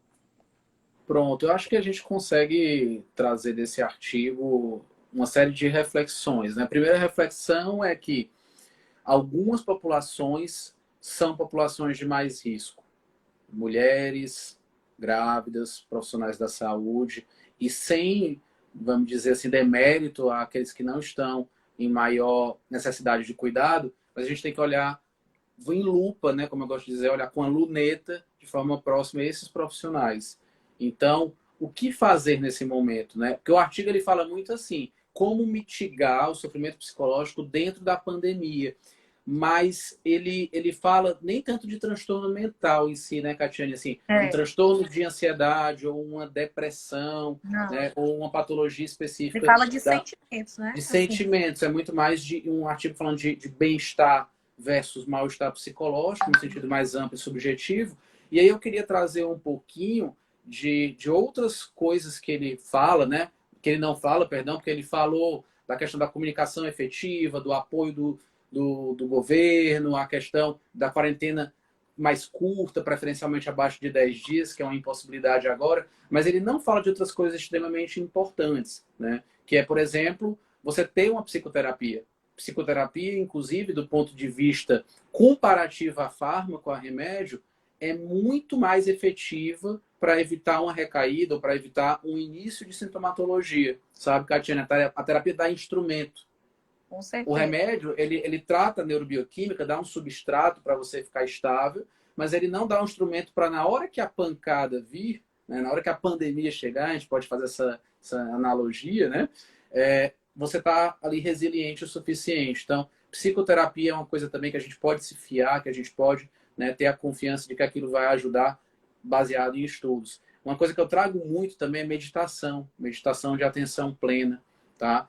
Pronto, eu acho que a gente consegue trazer desse artigo uma série de reflexões, né? A primeira reflexão é que algumas populações são populações de mais risco. Mulheres, grávidas, profissionais da saúde, e sem, vamos dizer assim, demérito àqueles que não estão em maior necessidade de cuidado, mas a gente tem que olhar em lupa, né, como eu gosto de dizer, olhar com a luneta de forma próxima a esses profissionais. Então, o que fazer nesse momento, né? Porque o artigo ele fala muito assim, como mitigar o sofrimento psicológico dentro da pandemia. Mas ele fala nem tanto de transtorno mental em si, né, Catiane? Assim, um transtorno de ansiedade ou uma depressão, né, ou uma patologia Ele específica fala de sentimentos, né? de Assim. sentimentos. É muito mais de um artigo falando de bem-estar versus mal-estar psicológico, no sentido mais amplo e subjetivo. E aí eu queria trazer um pouquinho de outras coisas que ele fala, né? Que ele não fala, perdão, porque ele falou da questão da comunicação efetiva, do apoio do governo, a questão da quarentena mais curta, preferencialmente abaixo de 10 dias, que é uma impossibilidade agora, mas ele não fala de outras coisas extremamente importantes, né? Que é, por exemplo, você ter uma psicoterapia. Psicoterapia, inclusive, do ponto de vista comparativo a fármaco, a remédio, é muito mais efetiva para evitar uma recaída ou para evitar um início de sintomatologia. Sabe, Catiana? A terapia dá instrumento. Com certeza. O remédio, ele trata a neurobioquímica, dá um substrato para você ficar estável, mas ele não dá um instrumento para, na hora que a pancada vir, né, na hora que a pandemia chegar, a gente pode fazer essa analogia, né? Você está ali resiliente o suficiente. Então, psicoterapia é uma coisa também que a gente pode se fiar, que a gente pode, né, ter a confiança de que aquilo vai ajudar baseado em estudos. Uma coisa que eu trago muito também é meditação de atenção plena, tá?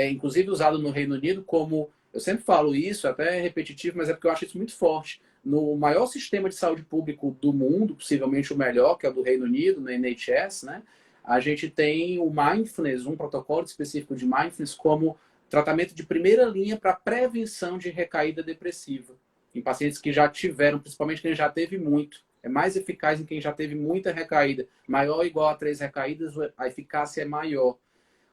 Inclusive usado no Reino Unido como, eu sempre falo isso, até é repetitivo, mas é porque eu acho isso muito forte. No maior sistema de saúde público do mundo, possivelmente o melhor, que é o do Reino Unido, no NHS, né? A gente tem o mindfulness, um protocolo específico de mindfulness como tratamento de primeira linha para prevenção de recaída depressiva em pacientes que já tiveram, principalmente quem já teve muito. É mais eficaz em quem já teve muita recaída. Maior ou igual a 3 recaídas, a eficácia é maior.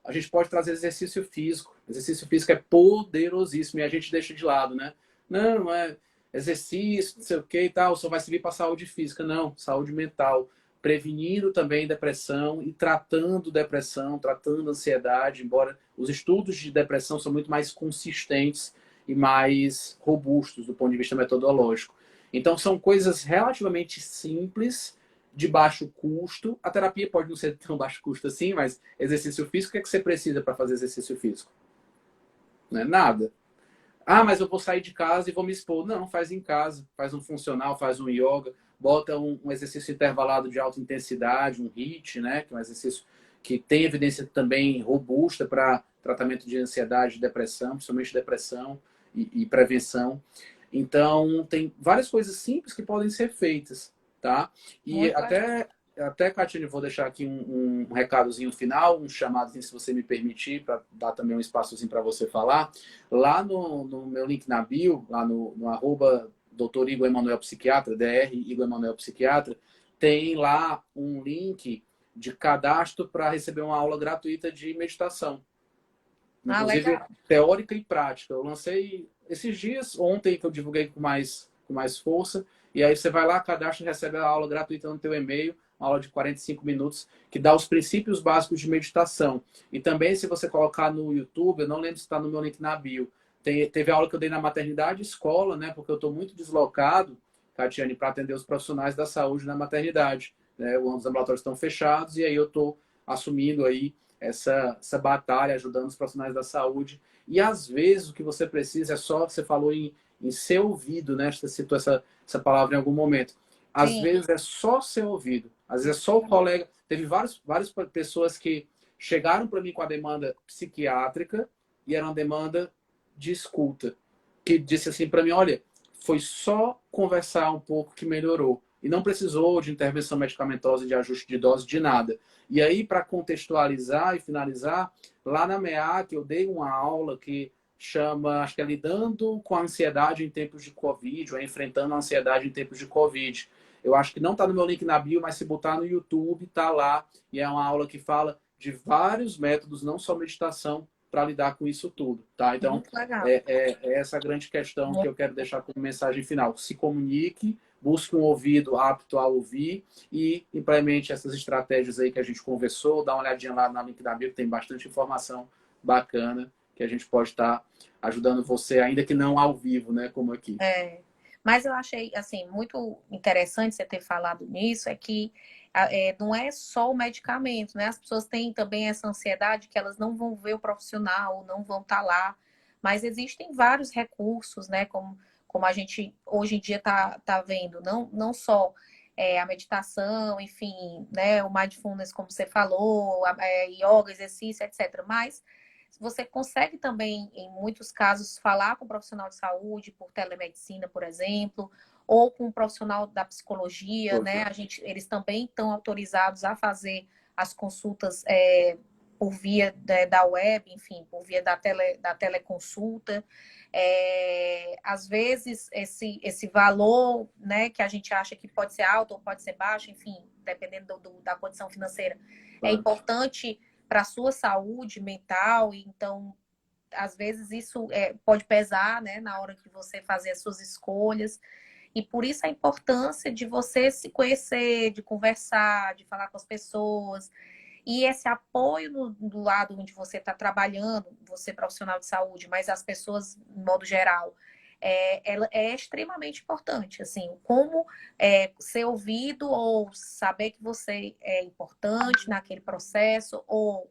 A gente pode trazer exercício físico. Exercício físico é poderosíssimo e a gente deixa de lado, né? Não é exercício, não sei o que e tal, só vai servir para saúde física. Não, saúde mental. Prevenindo também depressão e tratando depressão, tratando ansiedade, embora os estudos de depressão são muito mais consistentes e mais robustos do ponto de vista metodológico. Então, são coisas relativamente simples, de baixo custo. A terapia pode não ser tão baixo custo assim, mas exercício físico, o que é que você precisa para fazer exercício físico? Não é nada. Ah, mas eu vou sair de casa e vou me expor. Não, faz em casa. Faz um funcional, faz um yoga, bota um exercício intervalado de alta intensidade, um HIIT, né? Que é um exercício que tem evidência também robusta para tratamento de ansiedade, depressão, principalmente depressão e prevenção. Então, tem várias coisas simples que podem ser feitas, tá? E até, Catiane, vou deixar aqui um recadozinho final, um chamadozinho, se você me permitir, para dar também um espaçozinho para você falar. Lá no meu link na bio, lá no arroba Dr. Igor Emanuel Psiquiatra, DR Igor Emanuel Psiquiatra, tem lá um link de cadastro para receber uma aula gratuita de meditação. Inclusive, teórica e prática. Eu lancei esses dias, ontem, que eu divulguei com mais força. E aí você vai lá, cadastra e recebe a aula gratuita no teu e-mail, uma aula de 45 minutos, que dá os princípios básicos de meditação. E também, se você colocar no YouTube, eu não lembro se está no meu link na bio, teve a aula que eu dei na maternidade escola, né? Porque eu estou muito deslocado, Catiane, para atender os profissionais da saúde na maternidade. Né? Os ambulatórios estão fechados e aí eu estou assumindo aí essa batalha, ajudando os profissionais da saúde. E às vezes o que você precisa é só, você falou em ser ouvido, né? Você citou essa palavra em algum momento. Às Sim. vezes é só ser ouvido. Às vezes é só o colega. Teve várias pessoas que chegaram para mim com a demanda psiquiátrica e era uma demanda de escuta. Que disse assim para mim, olha, foi só conversar um pouco que melhorou. e não precisou de intervenção medicamentosa, de ajuste de dose, de nada. E aí, para contextualizar e finalizar, lá na MEAC eu dei uma aula que chama, acho que é Lidando com a Ansiedade em Tempos de Covid, ou Enfrentando a Ansiedade em Tempos de Covid. Eu acho que não está no meu link na bio, mas se botar no YouTube, está lá. E é uma aula que fala de vários métodos, não só meditação, para lidar com isso tudo, tá? Então, Muito legal. é essa a grande questão que eu quero deixar como mensagem final. Se comunique, busque um ouvido apto a ouvir e implemente essas estratégias aí que a gente conversou. Dá uma olhadinha lá na link da bio, tem bastante informação bacana que a gente pode estar ajudando você, ainda que não ao vivo, né? Como aqui. Mas eu achei, assim, muito interessante você ter falado nisso, é que não é só o medicamento, né? As pessoas têm também essa ansiedade que elas não vão ver o profissional, não vão estar lá. Mas existem vários recursos, né? Como a gente hoje em dia tá vendo, não só a meditação, enfim, né? O mindfulness, como você falou, yoga, exercício, etc. Mas você consegue também, em muitos casos, falar com um profissional de saúde por telemedicina, por exemplo, ou com um profissional da psicologia, né? Eles também estão autorizados a fazer as consultas por via da web, enfim, por via da teleconsulta. Às vezes, esse valor, né, que a gente acha que pode ser alto ou pode ser baixo, enfim, dependendo da condição financeira, é importante para a sua saúde mental, então, às vezes, isso pode pesar, né, na hora que você fazer as suas escolhas. E por isso a importância de você se conhecer, de conversar, de falar com as pessoas. E esse apoio do lado onde você está trabalhando, você profissional de saúde, mas as pessoas, de modo geral, ela é extremamente importante. Assim, como ser ouvido ou saber que você é importante naquele processo, ou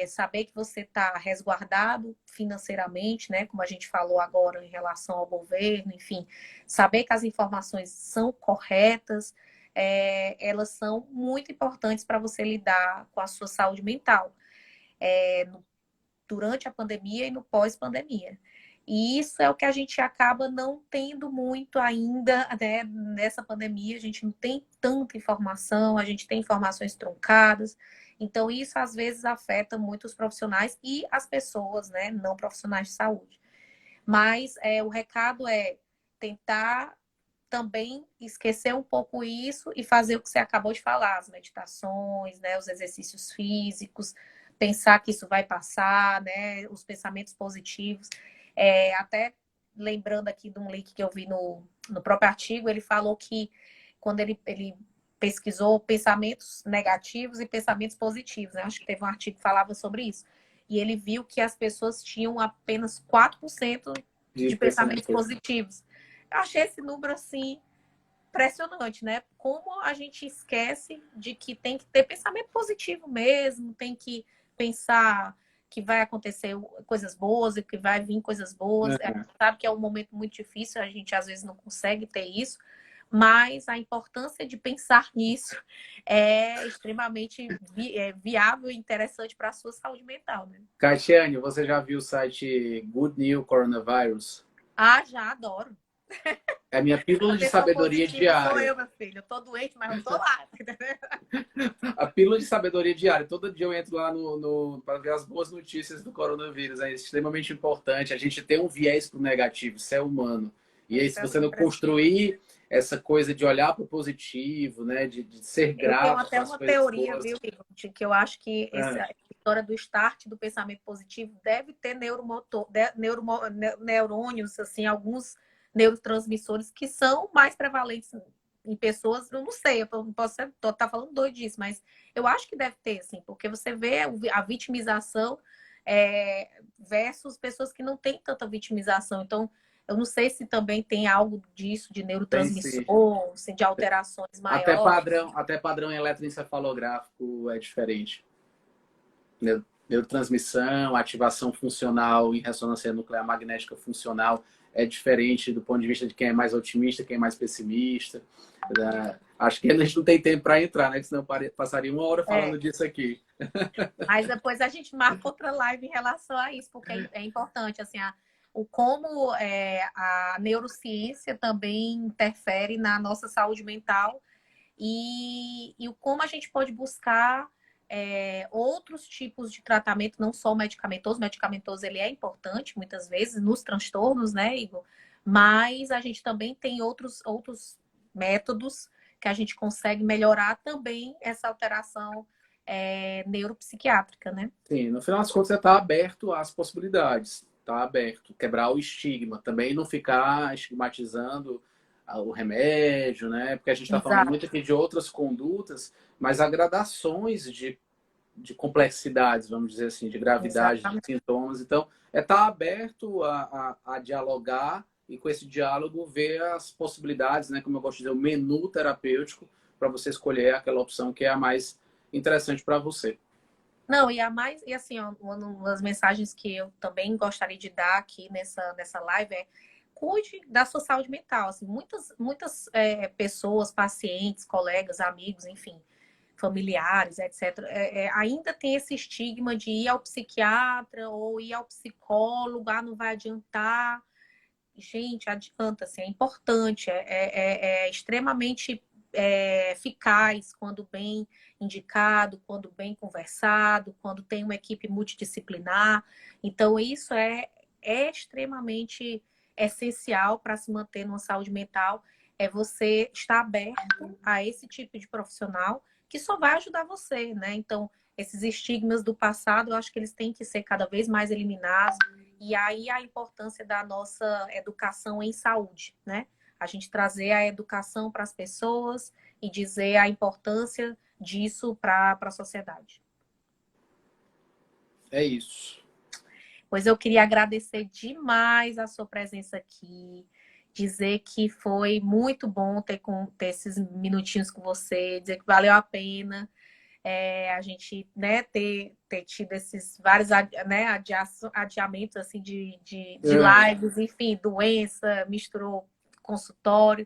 saber que você está resguardado financeiramente, né? Como a gente falou agora em relação ao governo, enfim, saber que as informações são corretas. Elas são muito importantes para você lidar com a sua saúde mental durante a pandemia e no pós-pandemia. E isso é o que a gente acaba não tendo muito ainda, né, nessa pandemia. A gente não tem tanta informação, a gente tem informações truncadas. Então, isso às vezes afeta muito os profissionais e as pessoas, né, não profissionais de saúde. Mas o recado é tentar também esquecer um pouco isso e fazer o que você acabou de falar, as meditações, né, os exercícios físicos, pensar que isso vai passar, né, os pensamentos positivos. Até lembrando aqui de um link que eu vi no próprio artigo, ele falou que quando ele pesquisou pensamentos negativos e pensamentos positivos, né? Acho que teve um artigo que falava sobre isso. E ele viu que as pessoas tinham apenas 4% de pensamentos positivos. Eu achei esse número, assim, impressionante, né? Como a gente esquece de que tem que ter pensamento positivo mesmo, tem que pensar que vai acontecer coisas boas e que vai vir coisas boas. A gente sabe que é um momento muito difícil, a gente às vezes não consegue ter isso, mas a importância de pensar nisso é extremamente viável e interessante para a sua saúde mental, né? Caetiane, você já viu o site Good New Coronavirus? Ah, já adoro. É a minha pílula de sabedoria diária. Sou eu, meu filho. Eu tô doente, mas eu tô lá. A pílula de sabedoria diária. Todo dia eu entro lá para ver as boas notícias do coronavírus. É extremamente importante. A gente tem um viés pro negativo, isso é humano. E aí, se você não construir essa coisa de olhar para o positivo, né, de ser grato. Eu tenho até uma teoria, viu, Igor, de que eu acho que essa história do start do pensamento positivo deve ter neurônios, assim, alguns neurotransmissores que são mais prevalentes em pessoas, eu não sei, eu não posso estar falando doidice, mas eu acho que deve ter, assim, porque você vê a vitimização versus pessoas que não têm tanta vitimização. Então, eu não sei se também tem algo disso de neurotransmissor, assim, de alterações maiores. Até padrão eletroencefalográfico é diferente. Neurotransmissão, ativação funcional em ressonância nuclear magnética funcional é diferente do ponto de vista de quem é mais otimista, quem é mais pessimista. Acho que a gente não tem tempo para entrar, né? Porque senão passaria uma hora falando disso aqui. Mas depois a gente marca outra live em relação a isso, porque é importante, assim, o como a neurociência também interfere na nossa saúde mental e o como a gente pode buscar outros tipos de tratamento, não só medicamentoso. O medicamentoso ele é importante muitas vezes nos transtornos, né, Igor? Mas a gente também tem outros métodos que a gente consegue melhorar também essa alteração neuropsiquiátrica, né? Sim, no final das contas, você está aberto às possibilidades, está aberto, quebrar o estigma, também não ficar estigmatizando o remédio, né? Porque a gente está falando Exato, muito aqui de outras condutas, mas há gradações de complexidades, vamos dizer assim, de gravidade de exatamente. sintomas. Então, é estar aberto a dialogar e com esse diálogo ver as possibilidades, né? Como eu gosto de dizer, o menu terapêutico para você escolher aquela opção que é a mais interessante para você. Não, e assim, ó, uma das mensagens que eu também gostaria de dar aqui nessa live é cuide da sua saúde mental. Assim, muitas pessoas, pacientes, colegas, amigos, enfim, familiares, etc., ainda tem esse estigma de ir ao psiquiatra ou ir ao psicólogo, não vai adiantar. Gente, adianta, assim, é importante, é extremamente eficaz quando bem indicado, quando bem conversado, quando tem uma equipe multidisciplinar. Então, isso é extremamente essencial para se manter numa saúde mental, é você estar aberto a esse tipo de profissional que só vai ajudar você, né? Então, esses estigmas do passado, eu acho que eles têm que ser cada vez mais eliminados. E aí a importância da nossa educação em saúde, né? A gente trazer a educação para as pessoas e dizer a importância disso para a sociedade. É isso. Pois eu queria agradecer demais a sua presença aqui, dizer que foi muito bom ter esses minutinhos com você, dizer que valeu a pena. A gente, né, ter tido esses vários, né, adiamentos assim, de É, lives, enfim, doença, misturou consultório,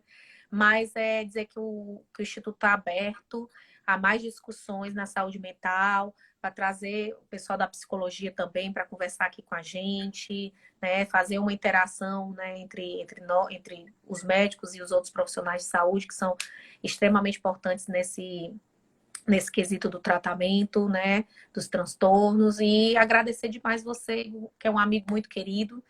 mas dizer que o Instituto está aberto a mais discussões na saúde mental, para trazer o pessoal da psicologia também para conversar aqui com a gente, né, fazer uma interação, né, entre os médicos e os outros profissionais de saúde, que são extremamente importantes nesse quesito do tratamento, né, dos transtornos, e agradecer demais você, que é um amigo muito querido,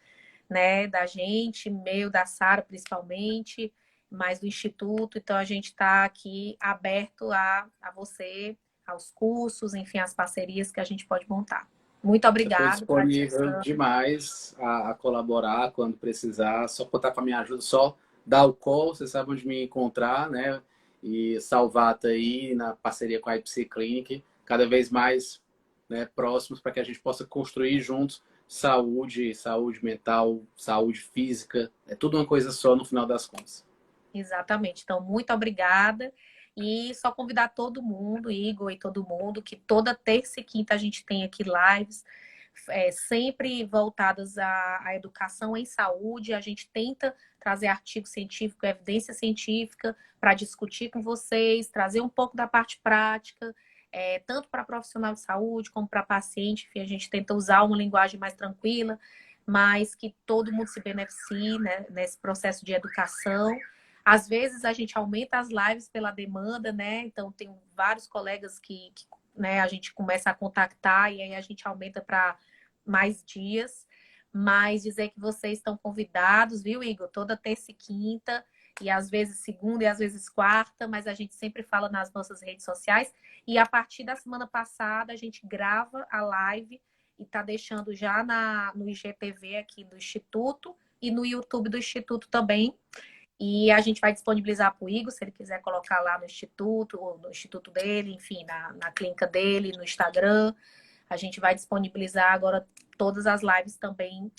né, da gente, meu, da Sara principalmente, mas do Instituto, então a gente está aqui aberto a você, aos cursos, enfim, às parcerias que a gente pode montar. Muito estou obrigada, disponível gratidão. demais a colaborar quando precisar. Só contar com a minha ajuda, só dar o call, você sabe onde me encontrar, né? E Salvata aí na parceria com a IPC Clinic, cada vez mais, né, próximos para que a gente possa construir juntos saúde, saúde mental, saúde física. É tudo uma coisa só no final das contas. Exatamente. Então, muito obrigada. E só convidar todo mundo, Igor e todo mundo, que toda terça e quinta a gente tem aqui lives, sempre voltadas à educação em saúde. A gente tenta trazer artigo científico, evidência científica, para discutir com vocês, trazer um pouco da parte prática, tanto para profissional de saúde como para paciente. Enfim, a gente tenta usar uma linguagem mais tranquila, mas que todo mundo se beneficie, né, nesse processo de educação. Às vezes a gente aumenta as lives pela demanda, né? Então tem vários colegas que né, a gente começa a contactar e aí a gente aumenta para mais dias. Mas dizer que vocês estão convidados, viu, Igor? Toda terça e quinta, e às vezes segunda e às vezes quarta, mas a gente sempre fala nas nossas redes sociais. E a partir da semana passada a gente grava a live e está deixando já no IGTV aqui do Instituto e no YouTube do Instituto também. E a gente vai disponibilizar para o Igor, se ele quiser colocar lá no Instituto, ou no Instituto dele, enfim, na clínica dele, no Instagram. A gente vai disponibilizar agora todas as lives também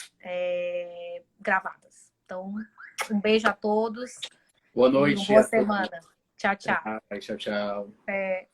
gravadas. Então, um beijo a todos Boa e uma noite boa a todo mundo. semana. Tchau, tchau. Tchau, tchau. É...